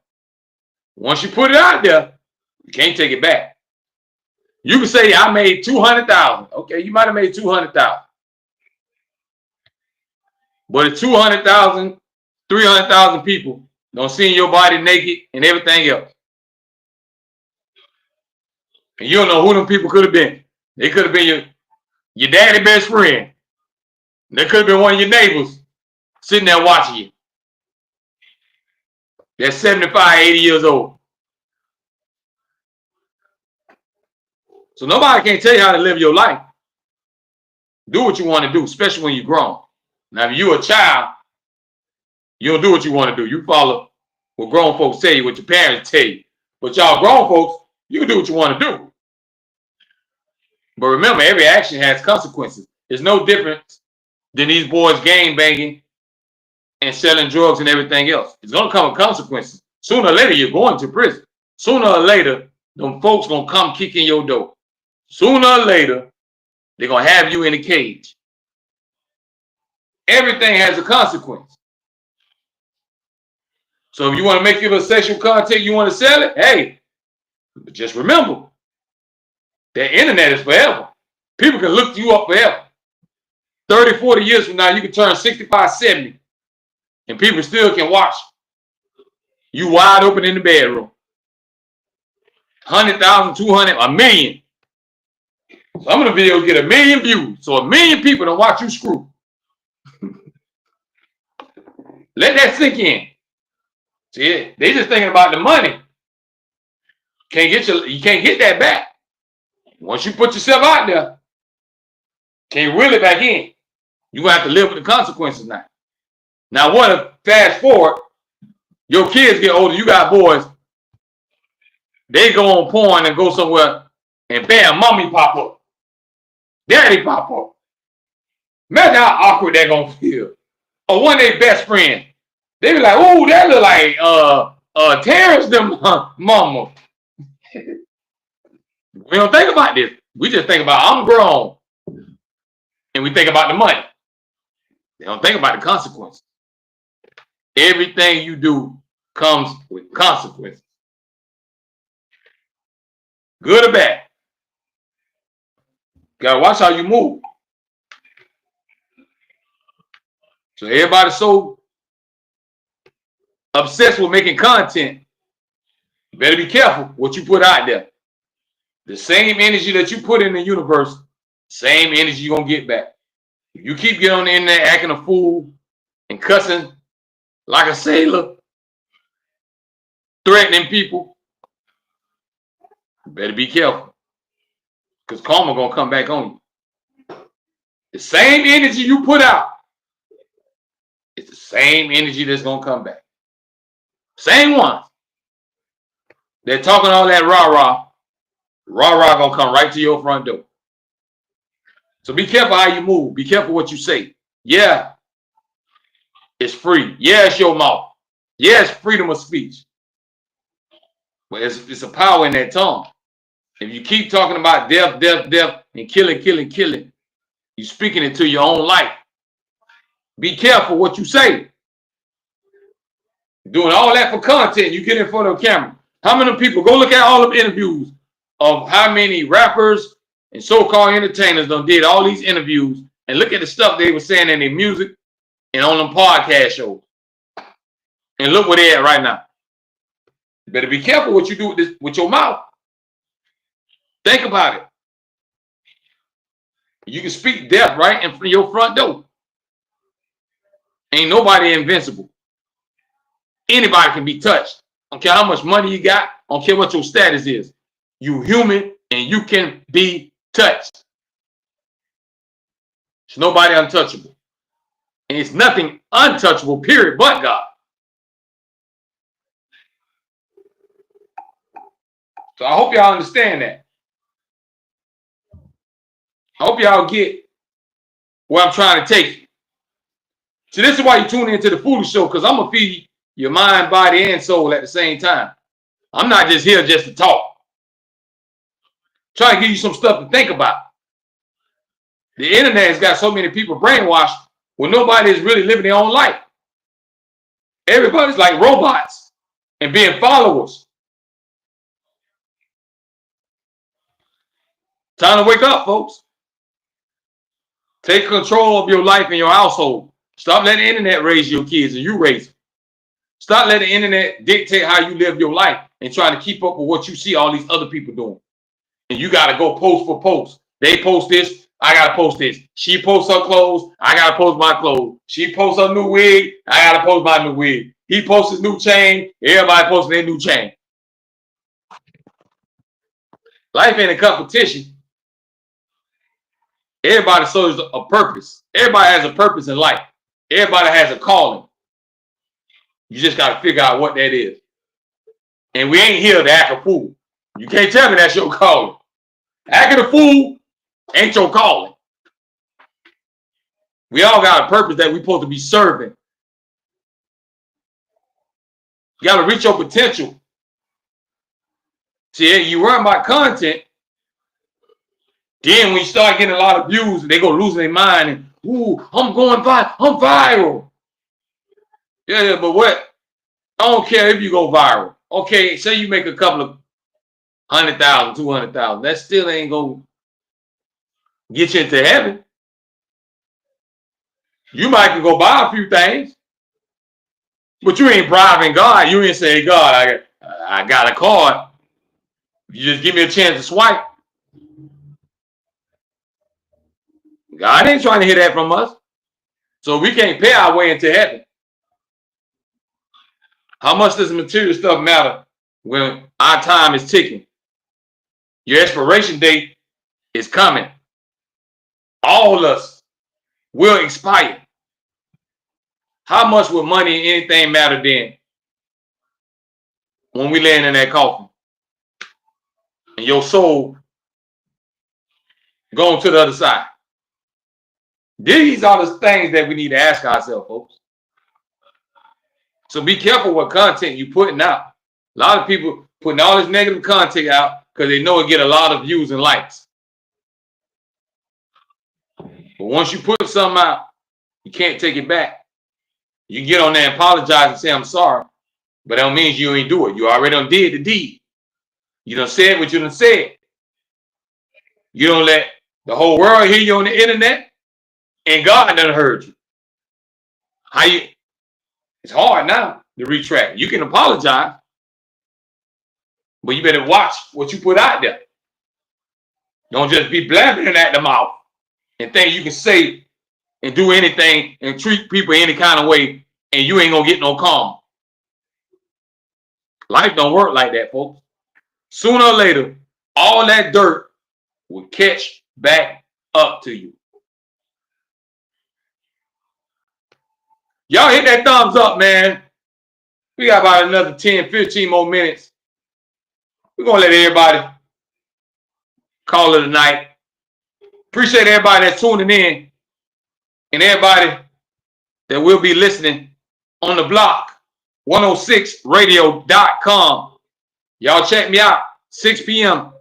once you put it out there, you can't take it back. You can say, "I made 200,000." Okay, you might have made 200,000. But it's 200,000, 300,000 people don't see your body naked and everything else. And you don't know who them people could have been. They could have been your daddy best friend. They could have been one of your neighbors sitting there watching you. They're 75, 80 years old. So nobody can tell you how to live your life. Do what you want to do, especially when you're grown. Now, if you're a child, you don't do what you want to do. You follow what grown folks tell you, what your parents tell you. But y'all grown folks, you can do what you want to do. But remember, every action has consequences. There's no difference than these boys gang banging and selling drugs and everything else. It's going to come with consequences. Sooner or later, you're going to prison. Sooner or later, them folks going to come kick in your door. Sooner or later, they're going to have you in a cage. Everything has a consequence. So if you want to make your sexual content, you want to sell it, hey, but just remember, the internet is forever. People can look you up forever. 30, 40 years from now, you can turn 65, 70, and people still can watch you wide open in the bedroom. 100,000, 200, a million. Some of the videos get 1 million views. So 1 million people don't watch you screw. Let that sink in. See, they just thinking about the money. You can't get that back. Once you put yourself out there, can't reel it back in. You're going to have to live with the consequences now. Now, what if, fast forward, your kids get older, you got boys, they go on porn and go somewhere, and bam, mommy pop up. Daddy pop up. Imagine how awkward that going to feel. Or one of their best friends, they be like, "Oh, that look like Terrence them mama." We don't think about this. We just think about, I'm grown. And we think about the money. They don't think about the consequences. Everything you do comes with consequences. Good or bad. Gotta watch how you move. So everybody's so obsessed with making content. You better be careful what you put out there. The same energy that you put in the universe, same energy you're gonna get back. If you keep getting on the internet acting a fool and cussing like a sailor, threatening people, you better be careful. Because karma gonna come back on you. The same energy you put out, it's the same energy that's gonna come back. Same ones. They're talking all that rah-rah. Rah-rah gonna come right to your front door. So be careful how you move. Be careful what you say. Yeah, it's free. Yeah, it's your mouth. Yeah, it's freedom of speech. But it's a power in that tongue. If you keep talking about death, death, death, and killing, killing, killing, you're speaking it to your own life. Be careful what you say. Doing all that for content, you get in front of a camera. How many people, go look at all the interviews of how many rappers and so-called entertainers done did all these interviews, and look at the stuff they were saying in their music and on them podcast shows. And look where they at right now. You better be careful what you do with your mouth. Think about it. You can speak death right in front of your front door. Ain't nobody invincible. Anybody can be touched. I don't care how much money you got. I don't care what your status is. You human and you can be touched. There's nobody untouchable. And it's nothing untouchable, period, but God. So I hope y'all understand that. I hope y'all get where I'm trying to take you. So this is why you tune into the Foolish Show, because I'm going to feed your mind, body, and soul at the same time. I'm not just here just to talk. Trying to give you some stuff to think about. The internet has got so many people brainwashed when nobody is really living their own life. Everybody's like robots and being followers. Time to wake up, folks. Take control of your life and your household. Stop letting the internet raise your kids and you raise them. Stop letting the internet dictate how you live your life and trying to keep up with what you see all these other people doing. And you got to go post for post. They post this, I got to post this. She posts her clothes, I got to post my clothes. She posts her new wig, I got to post my new wig. He posts his new chain, everybody posts their new chain. Life ain't a competition. Everybody serves a purpose. Everybody has a purpose in life. Everybody has a calling. You just got to figure out what that is. And we ain't here to act a fool. You can't tell me that's your calling. Acting a fool ain't your calling. We all got a purpose that we're supposed to be serving. You got to reach your potential. See, you run by content, then when you start getting a lot of views, they go losing their mind and, ooh, I'm going viral. I'm viral. Yeah, but what? I don't care if you go viral. Okay, say you make a couple of 100,000, 200,000. That still ain't going to get you into heaven. You might can go buy a few things, but you ain't bribing God. You ain't saying, God, I got a card. You just give me a chance to swipe. God ain't trying to hear that from us. So we can't pay our way into heaven. How much does material stuff matter when our time is ticking? Your expiration date is coming. All of us will expire. How much will money and anything matter then when we land in that coffin and your soul going to the other side? These are the things that we need to ask ourselves, folks. So be careful what content you're putting out. A lot of people putting all this negative content out because they know it get a lot of views and likes. But once you put something out, you can't take it back. You can get on there and apologize and say, I'm sorry. But that don't mean you ain't do it. You already done did the deed. You done said what you done said. You don't let the whole world hear you on the internet, and God done heard you. It's hard now to retract. You can apologize, but you better watch what you put out there. Don't just be blabbering at the mouth and think you can say and do anything and treat people any kind of way and you ain't gonna get no karma. Life don't work like that, folks. Sooner or later, all that dirt will catch back up to you. Y'all hit that thumbs up, man. We got about another 10, 15 more minutes. We're going to let everybody call it a night. Appreciate everybody that's tuning in and everybody that will be listening on the block, 106radio.com. Y'all check me out, 6 p.m.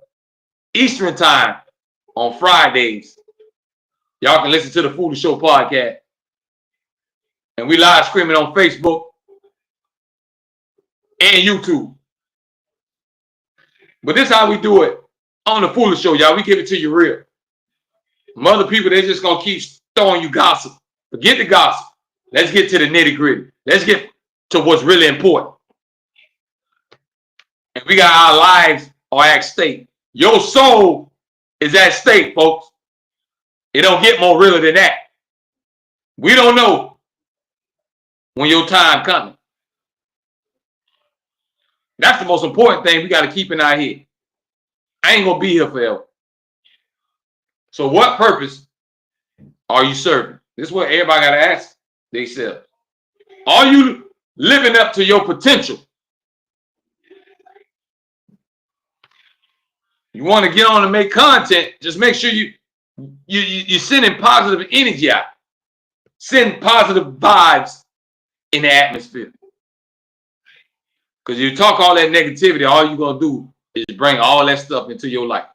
Eastern time on Fridays. Y'all can listen to the Foolish Show podcast. And we live streaming on Facebook and YouTube. But this is how we do it on the Foolish Show, y'all. We give it to you real. Other people, they're just going to keep throwing you gossip. Forget the gossip. Let's get to the nitty gritty. Let's get to what's really important. And we got our lives are at stake. Your soul is at stake, folks. It don't get more realer than that. We don't know when your time coming. That's the most important thing we got to keep in our head. I ain't going to be here forever. So what purpose are you serving? This is what everybody got to ask themselves. Are you living up to your potential? You want to get on and make content, just make sure You're sending positive energy out. Send positive vibes in the atmosphere. Because you talk all that negativity, all you're going to do is bring all that stuff into your life.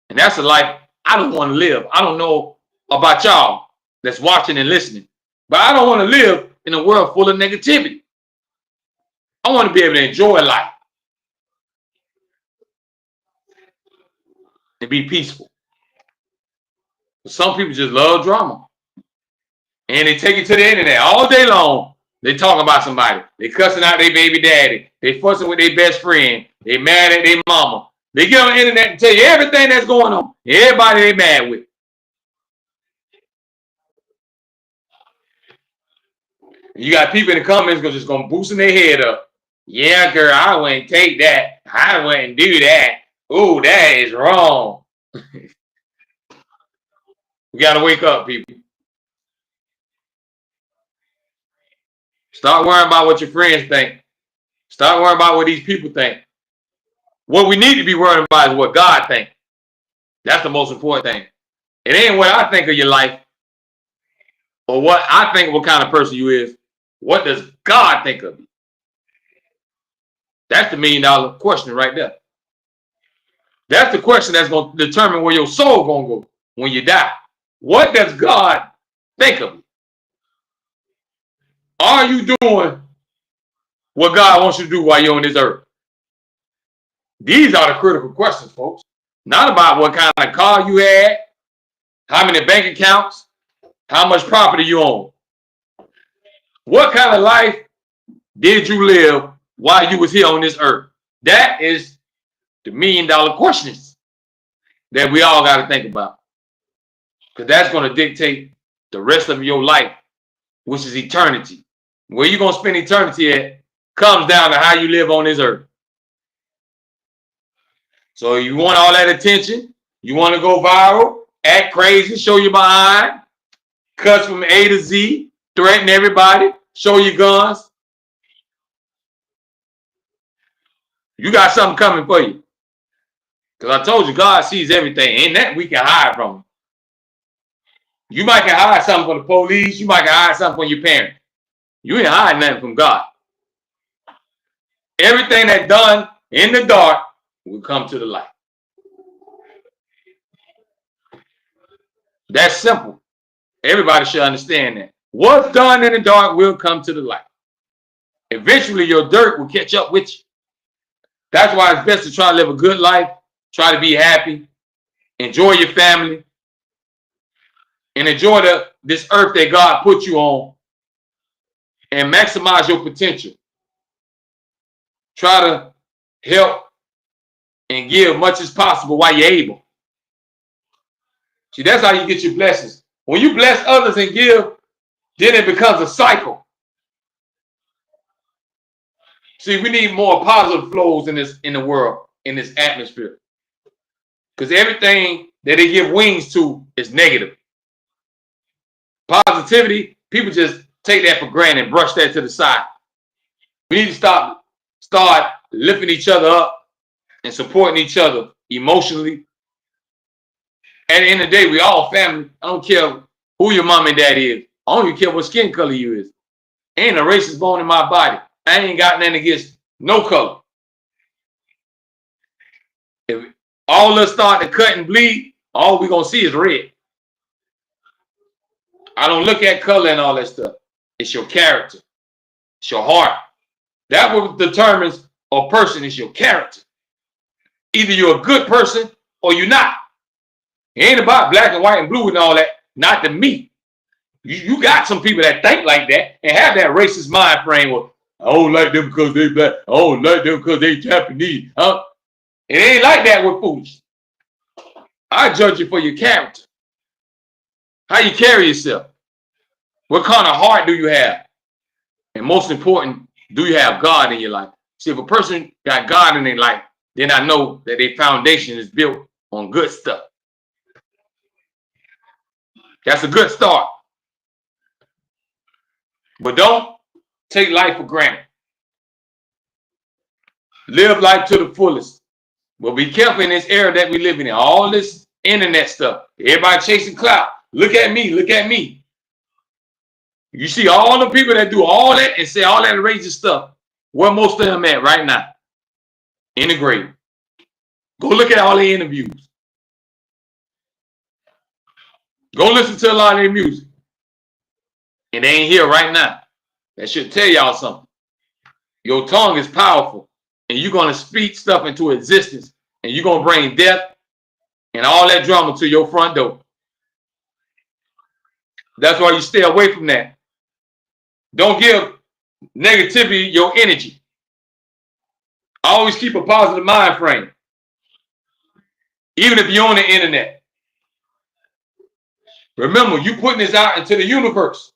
And that's a life I don't want to live. I don't know about y'all that's watching and listening, but I don't want to live in a world full of negativity. I want to be able to enjoy life and be peaceful. Some people just love drama. And they take it to the internet all day long. They talk about somebody. They cussing out their baby daddy. They fussing with their best friend. They mad at their mama. They get on the internet and tell you everything that's going on. Everybody they mad with. You got people in the comments just going to boosting their head up. Yeah, girl, I wouldn't take that. I wouldn't do that. Ooh, that is wrong. We got to wake up, people. Start worrying about what your friends think. Start worrying about what these people think. What we need to be worrying about is what God thinks. That's the most important thing. It ain't what I think of your life or what I think what kind of person you is. What does God think of you? That's the $1 million question right there. That's the question that's going to determine where your soul going to go when you die. What does God think of you? Are you doing what God wants you to do while you're on this earth? These are the critical questions, folks. Not about what kind of car you had, how many bank accounts, how much property you own. What kind of life did you live while you was here on this earth? That is the $1 million questions that we all got to think about. Because that's going to dictate the rest of your life, which is eternity. Where you're going to spend eternity at comes down to how you live on this earth. So you want all that attention, you want to go viral, act crazy, show your behind, cuss from A to Z, threaten everybody, show your guns. You got something coming for you. Because I told you, God sees everything. Ain't that we can hide from him. You might can hide something from the police. You might can hide something from your parents. You ain't hiding nothing from God. Everything that's done in the dark will come to the light. That's simple. Everybody should understand that. What's done in the dark will come to the light. Eventually, your dirt will catch up with you. That's why it's best to try to live a good life, try to be happy, enjoy your family, and enjoy this earth that God put you on, and maximize your potential. Try to help and give much as possible while you're able. See, that's how you get your blessings. When you bless others and give, then it becomes a cycle. See, we need more positive flows in the world, in this atmosphere. Because everything that they give wings to is negative. Positivity, people just take that for granted and brush that to the side. We need to start lifting each other up and supporting each other emotionally. At the end of the day, we all family. I don't care who your mom and dad is. I don't even care what skin color you is. Ain't a racist bone in my body. I ain't got nothing against no color. If all of us start to cut and bleed, all we're going to see is red. I don't look at color and all that stuff. It's your character. It's your heart. That's what determines a person is your character. Either you're a good person or you're not. It ain't about black and white and blue and all that. Not to me. You got some people that think like that and have that racist mind frame. Well, I don't like them because they black. I don't like them because they Japanese. Huh? It ain't like that with fools. I judge you for your character. How you carry yourself. What kind of heart do you have? And most important, do you have God in your life? See, if a person got God in their life, then I know that their foundation is built on good stuff. That's a good start. But don't take life for granted. Live life to the fullest. But be careful in this era that we live in. All this internet stuff. Everybody chasing clout. Look at me. Look at me. You see all the people that do all that and say all that outrageous stuff. Where most of them at right now? In the grave. Go look at all the interviews. Go listen to a lot of their music. And they ain't here right now. That should tell y'all something. Your tongue is powerful. And you're going to speak stuff into existence. And you're going to bring death and all that drama to your front door. That's why you stay away from that. Don't give negativity your energy. Always keep a positive mind frame. Even if you're on the internet. Remember, you putting this out into the universe.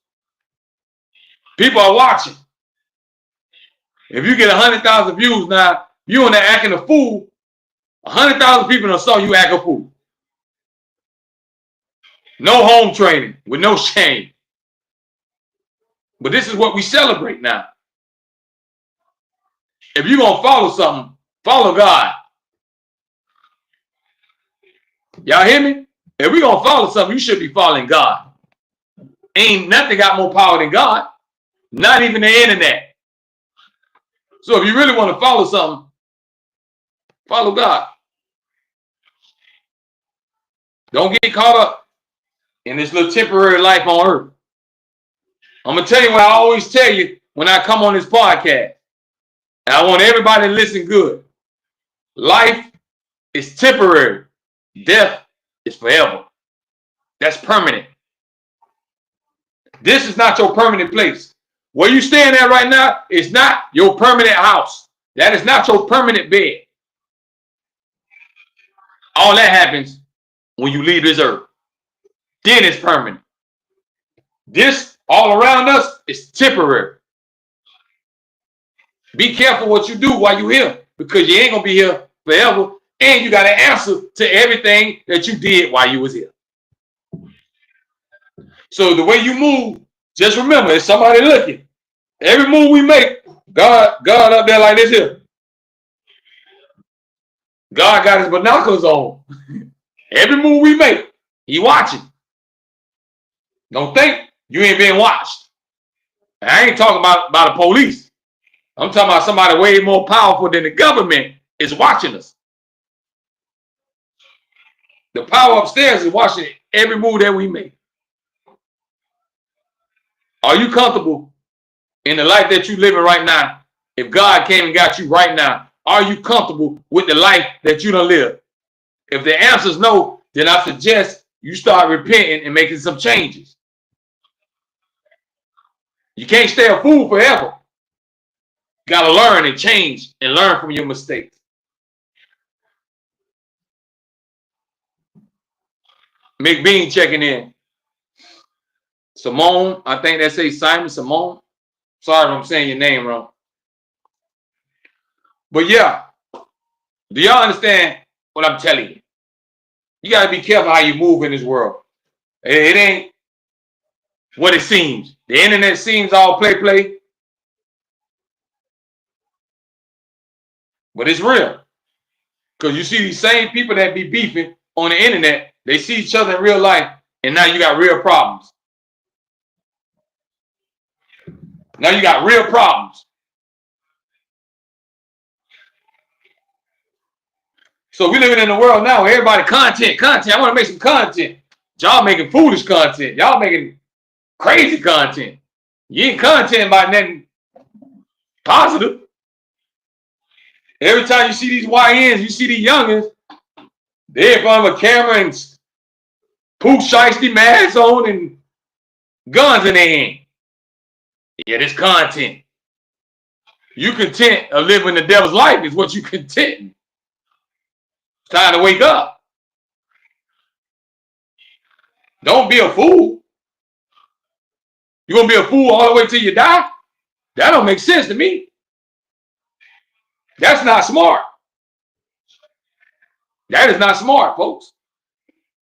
People are watching. If you get 100,000 views now, you on there acting a fool. 100,000 people done saw you act a fool. No home training with no shame. But this is what we celebrate now. If you're going to follow something, follow God. Y'all hear me? If we're going to follow something, you should be following God. Ain't nothing got more power than God. Not even the internet. So if you really want to follow something, follow God. Don't get caught up in this little temporary life on earth. I'm going to tell you what I always tell you when I come on this podcast. And I want everybody to listen good. Life is temporary. Death is forever. That's permanent. This is not your permanent place. Where you staying at right now is not your permanent house. That is not your permanent bed. All that happens when you leave this earth. Then it's permanent. This all around us is temporary. Be careful what you do while you're here, because you ain't going to be here forever, and you got to answer to everything that you did while you was here. So the way you move, just remember, there's somebody looking. Every move we make, God up there like this here. God got his binoculars on. Every move we make, he watching. Don't think you ain't being watched. I ain't talking about the police. I'm talking about somebody way more powerful than the government is watching us. The power upstairs is watching every move that we make. Are you comfortable in the life that you're living right now? If God came and got you right now, are you comfortable with the life that you done live? If the answer is no, then I suggest you start repenting and making some changes. You can't stay a fool forever. You got to learn and change and learn from your mistakes. McBean checking in. Simone, I think that says Simon Simone. Sorry if I'm saying your name wrong. But yeah, do y'all understand what I'm telling you? You got to be careful how you move in this world. It ain't what it seems. The internet seems all play. But it's real. Because you see these same people that be beefing on the internet, they see each other in real life, and now you got real problems. Now you got real problems. So we living in a world now where everybody content. I want to make some content. Y'all making foolish content. Y'all making crazy content. You ain't content about nothing positive. Every time you see these YNs, you see these youngins, they're in front of a camera and poof shiesty masks on and guns in their hand. Yeah, this content. You content of living the devil's life is what you content. It's time to wake up. Don't be a fool. You're going to be a fool all the way till you die? That don't make sense to me. That's not smart. That is not smart, folks.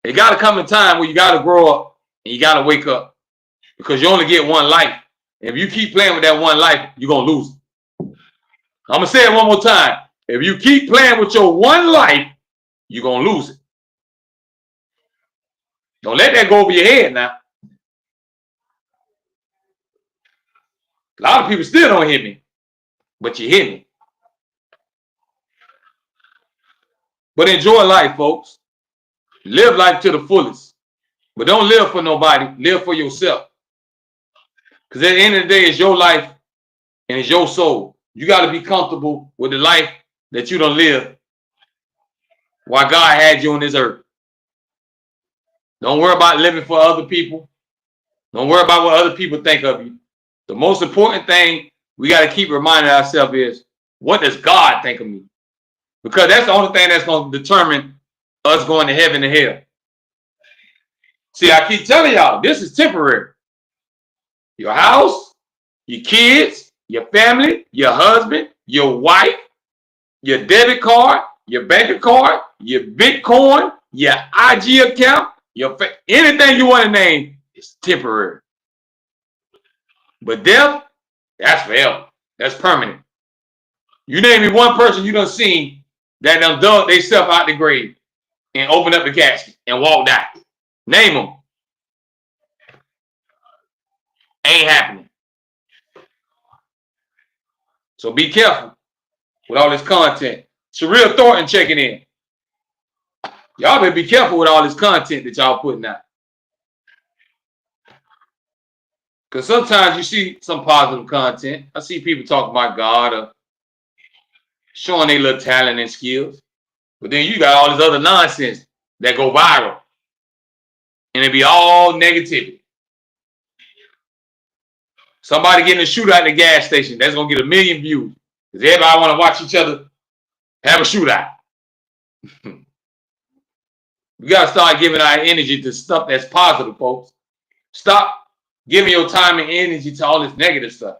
It got to come a time where you got to grow up and you got to wake up, because you only get one life. If you keep playing with that one life, you're going to lose it. I'm going to say it one more time. If you keep playing with your one life, you're going to lose it. Don't let that go over your head now. A lot of people still don't hear me, but you hear me. But enjoy life, folks. Live life to the fullest. But don't live for nobody. Live for yourself. Because at the end of the day, it's your life and it's your soul. You got to be comfortable with the life that you don't live while God had you on this earth. Don't worry about living for other people. Don't worry about what other people think of you. The most important thing we got to keep reminding ourselves is, what does God think of me? Because that's the only thing that's going to determine us going to heaven and hell. See, I keep telling y'all, this is temporary. Your house, your kids, your family, your husband, your wife, your debit card, your bank card, your Bitcoin, your IG account, anything you want to name is temporary. But death, that's forever. That's permanent. You name me one person you done seen that done dug themselves out the grave and opened up the casket and walked out. Name them. Ain't happening. So be careful with all this content. Surreal Thornton checking in. Y'all better be careful with all this content that y'all putting out. Because sometimes you see some positive content. I see people talking about God or showing their little talent and skills. But then you got all this other nonsense that go viral. And it be all negativity. Somebody getting a shootout at the gas station, that's going to get 1 million views. Because everybody want to watch each other have a shootout. We got to start giving our energy to stuff that's positive, folks. Stop giving your time and energy to all this negative stuff.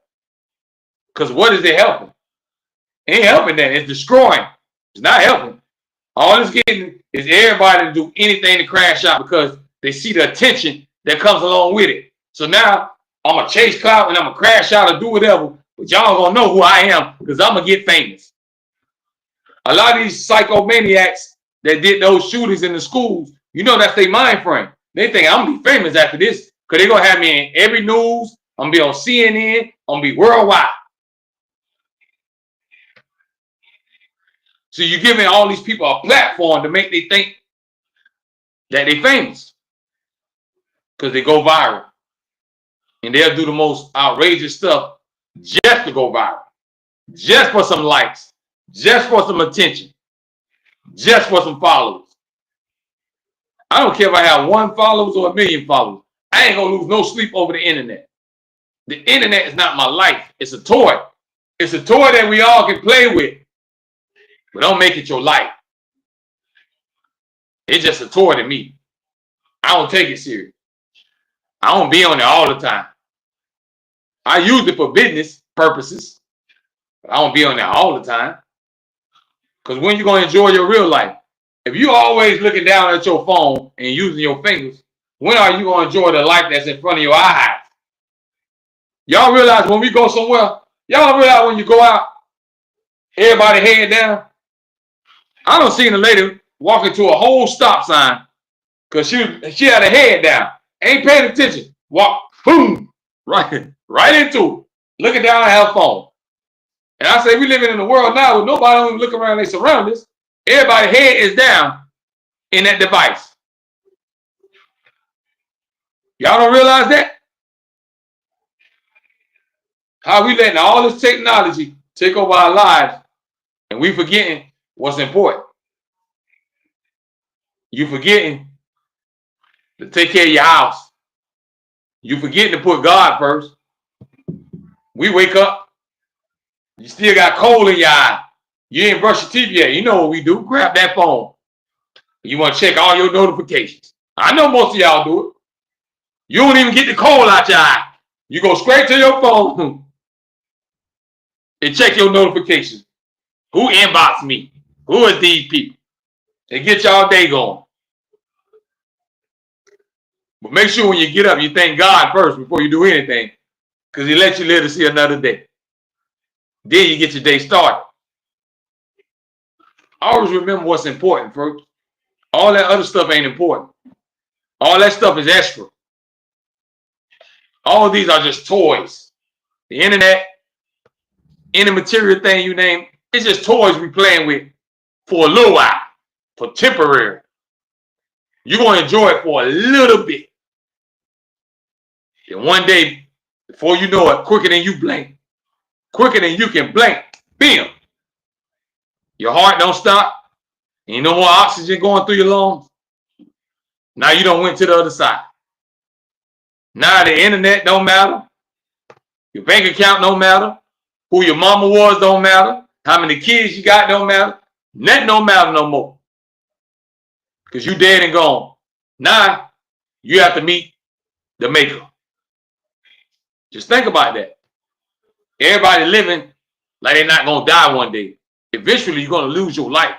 Because what is it helping? It ain't helping that. It's destroying. It's not helping. All it's getting is everybody to do anything to crash out because they see the attention that comes along with it. So now I'm going to chase clout and I'm going to crash out or do whatever. But y'all going to know who I am because I'm going to get famous. A lot of these psychomaniacs that did those shootings in the schools, you know that's their mind frame. They think I'm going to be famous after this because they're going to have me in every news. I'm going to be on CNN. I'm going to be worldwide. So you're giving all these people a platform to make they think that they're famous because they go viral. And they'll do the most outrageous stuff just to go viral. Just for some likes. Just for some attention. Just for some followers. I don't care if I have 1 follower or 1 million followers. I ain't going to lose no sleep over the internet. The internet is not my life. It's a toy. It's a toy that we all can play with. But don't make it your life. It's just a toy to me. I don't take it serious. I don't be on there all the time. I use it for business purposes. But I don't be on there all the time. Because when you going to enjoy your real life? If you're always looking down at your phone and using your fingers, when are you going to enjoy the life that's in front of your eyes? Y'all realize when we go somewhere, y'all realize when you go out, everybody head down? I done seen a lady walking to a whole stop sign because she had her head down. Ain't paying attention. Walk, boom, right into it. Looking down at her phone. And I say we living in a world now where nobody don't even look around their surroundings. Everybody's head is down in that device. Y'all don't realize that? How we letting all this technology take over our lives and we forgetting what's important. You forgetting to take care of your house. You forgetting to put God first. We wake up, you still got coal in your eye. You ain't brush your teeth yet. You know what we do? Grab that phone. You want to check all your notifications. I know most of y'all do it. You don't even get the coal out your eye. You go straight to your phone and check your notifications. Who inboxed me? Who are these people? And get y'all day going. But make sure when you get up, you thank God first before you do anything. Because he lets you live to see another day. Then you get your day started. Always remember what's important, folks. All that other stuff ain't important. All that stuff is extra. All of these are just toys. The internet, any material thing you name, it's just toys we playing with for a little while, for temporary. You're going to enjoy it for a little bit. And one day, before you know it, quicker than you blink, quicker than you can blink, bam, your heart don't stop. Ain't no more oxygen going through your lungs. Now you don't went to the other side. Now the internet don't matter. Your bank account don't matter. Who your mama was don't matter. How many kids you got don't matter. Nothing don't matter no more. Because you dead and gone. Now you have to meet the maker. Just think about that. Everybody living like they're not going to die one day. Eventually you're going to lose your life.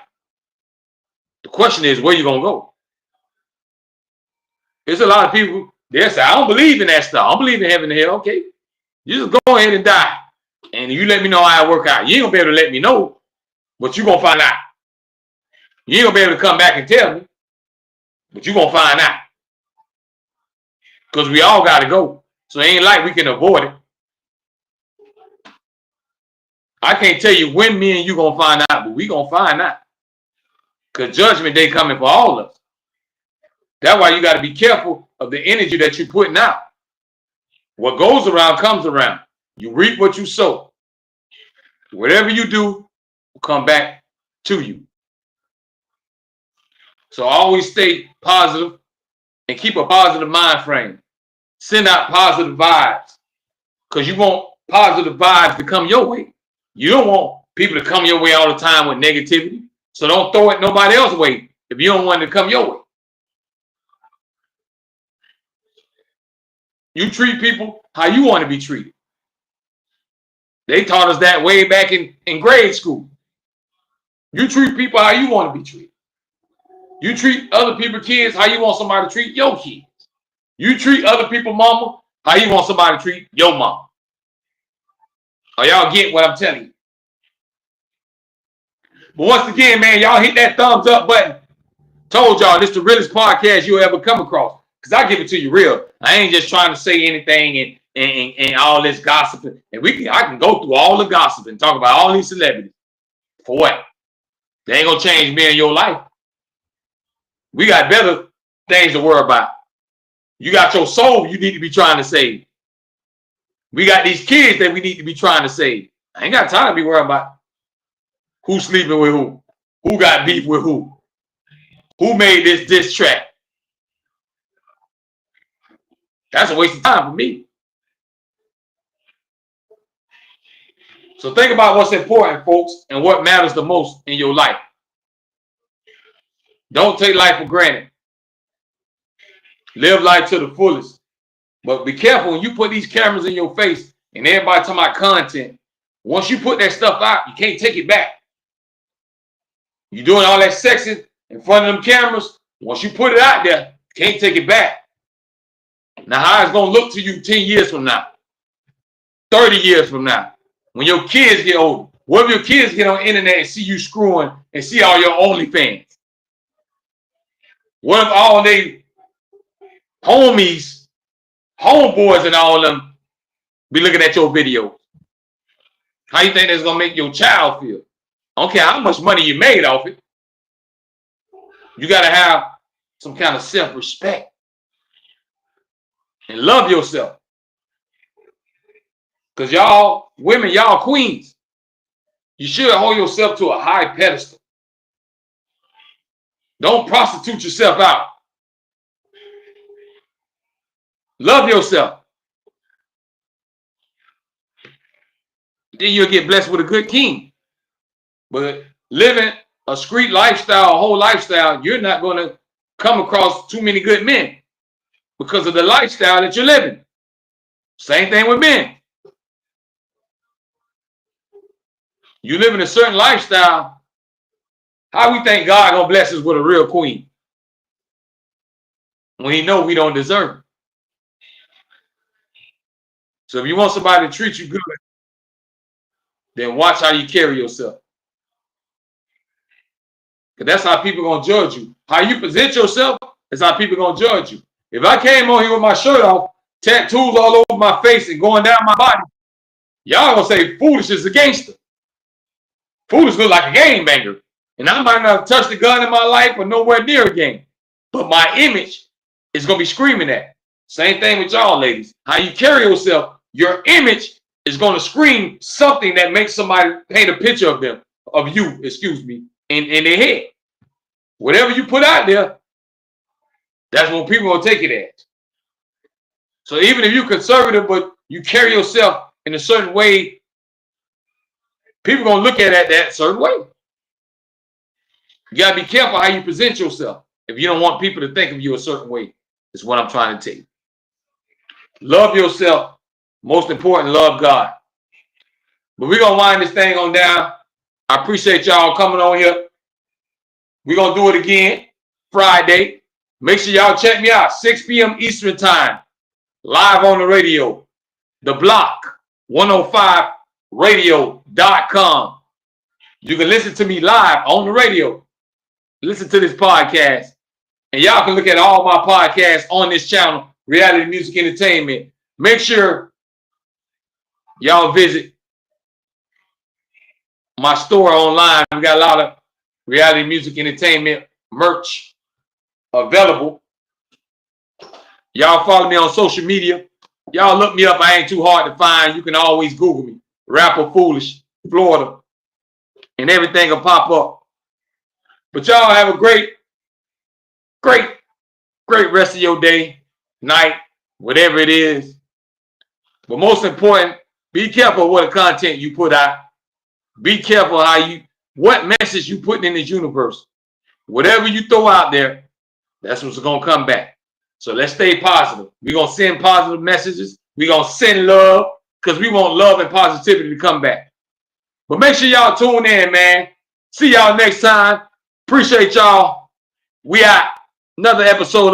The question is, where you going to go? There's a lot of people, they say, I don't believe in that stuff. I don't believe in heaven and hell. Okay. You just go ahead and die. And you let me know how it work out. You ain't going to be able to let me know, but you're going to find out. You ain't going to be able to come back and tell me, but you're going to find out. Because we all got to go. So it ain't like we can avoid it. I can't tell you when me and you going to find out, but we going to find out. Because judgment day coming for all of us. That's why you got to be careful of the energy that you're putting out. What goes around comes around. You reap what you sow. Whatever you do will come back to you. So always stay positive and keep a positive mind frame. Send out positive vibes because you want positive vibes to come your way. You don't want people to come your way all the time with negativity. So don't throw it nobody else's way if you don't want it to come your way. You treat people how you want to be treated. They taught us that way back in grade school. You treat people how you want to be treated. You treat other people's kids how you want somebody to treat your kids. You treat other people's mama how you want somebody to treat your mama. Or y'all get what I'm telling you. But once again, man, y'all hit that thumbs up button. Told y'all this is the realest podcast you'll ever come across. Because I give it to you real. I ain't just trying to say anything and all this gossiping. And I can go through all the gossip and talk about all these celebrities. For what? They ain't gonna change me and your life. We got better things to worry about. You got your soul you need to be trying to save. We got these kids that we need to be trying to save. I ain't got time to be worried about who's sleeping with who got beef with who made this diss track. That's a waste of time for me. So think about what's important, folks, and what matters the most in your life. Don't take life for granted. Live life to the fullest. But be careful when you put these cameras in your face and everybody talking about content. Once you put that stuff out, you can't take it back. You're doing all that sexing in front of them cameras. Once you put it out there, you can't take it back. Now, how it's going to look to you 10 years from now, 30 years from now, when your kids get older? What if your kids get on the internet and see you screwing and see all your OnlyFans? What if all they homies, homeboys and all of them be looking at your videos? How you think that's going to make your child feel? I don't care how much money you made off it. You got to have some kind of self-respect and love yourself. Because y'all, women, y'all queens. You should hold yourself to a high pedestal. Don't prostitute yourself out. Love yourself. Then you'll get blessed with a good king. But living a street lifestyle, a whole lifestyle, you're not going to come across too many good men because of the lifestyle that you're living. Same thing with men. You live in a certain lifestyle, how we think God gonna bless us with a real queen when he know we don't deserve it? So if you want somebody to treat you good, then watch how you carry yourself. Because that's how people gonna judge you. How you present yourself is how people gonna judge you. If I came on here with my shirt off, tattoos all over my face and going down my body, y'all gonna say Foolish is a gangster. Foolish look like a game banger. And I might not have touched a gun in my life or nowhere near a game. But my image is gonna be screaming that. Same thing with y'all ladies. How you carry yourself, your image is gonna scream something that makes somebody paint a picture of them, of you, excuse me, in their head. Whatever you put out there, that's what people gonna take it as. So even if you're conservative, but you carry yourself in a certain way, people gonna look at it that certain way. You gotta be careful how you present yourself if you don't want people to think of you a certain way. Is what I'm trying to tell you. Love yourself. Most important, love God. But we're gonna wind this thing on down. I appreciate y'all coming on here. We're gonna do it again Friday. Make sure y'all check me out, 6 p.m. Eastern time, live on the radio. The Block, 105radio.com. You can listen to me live on the radio. Listen to this podcast. And y'all can look at all my podcasts on this channel, Reality Music Entertainment. Make sure y'all visit my store online. We got a lot of Reality Music Entertainment merch available. Y'all follow me on social media. Y'all look me up. I ain't too hard to find. You can always Google me. Rapper Foolish, Florida. And everything will pop up. But y'all have a great rest of your day, night, whatever it is. But most important, be careful what content you put out. Be careful what message you put in this universe. Whatever you throw out there, that's what's gonna come back. So let's stay positive. We're gonna send positive messages. We're gonna send love because we want love and positivity to come back. But make sure y'all tune in, man. See y'all next time. Appreciate y'all. We out. Another episode of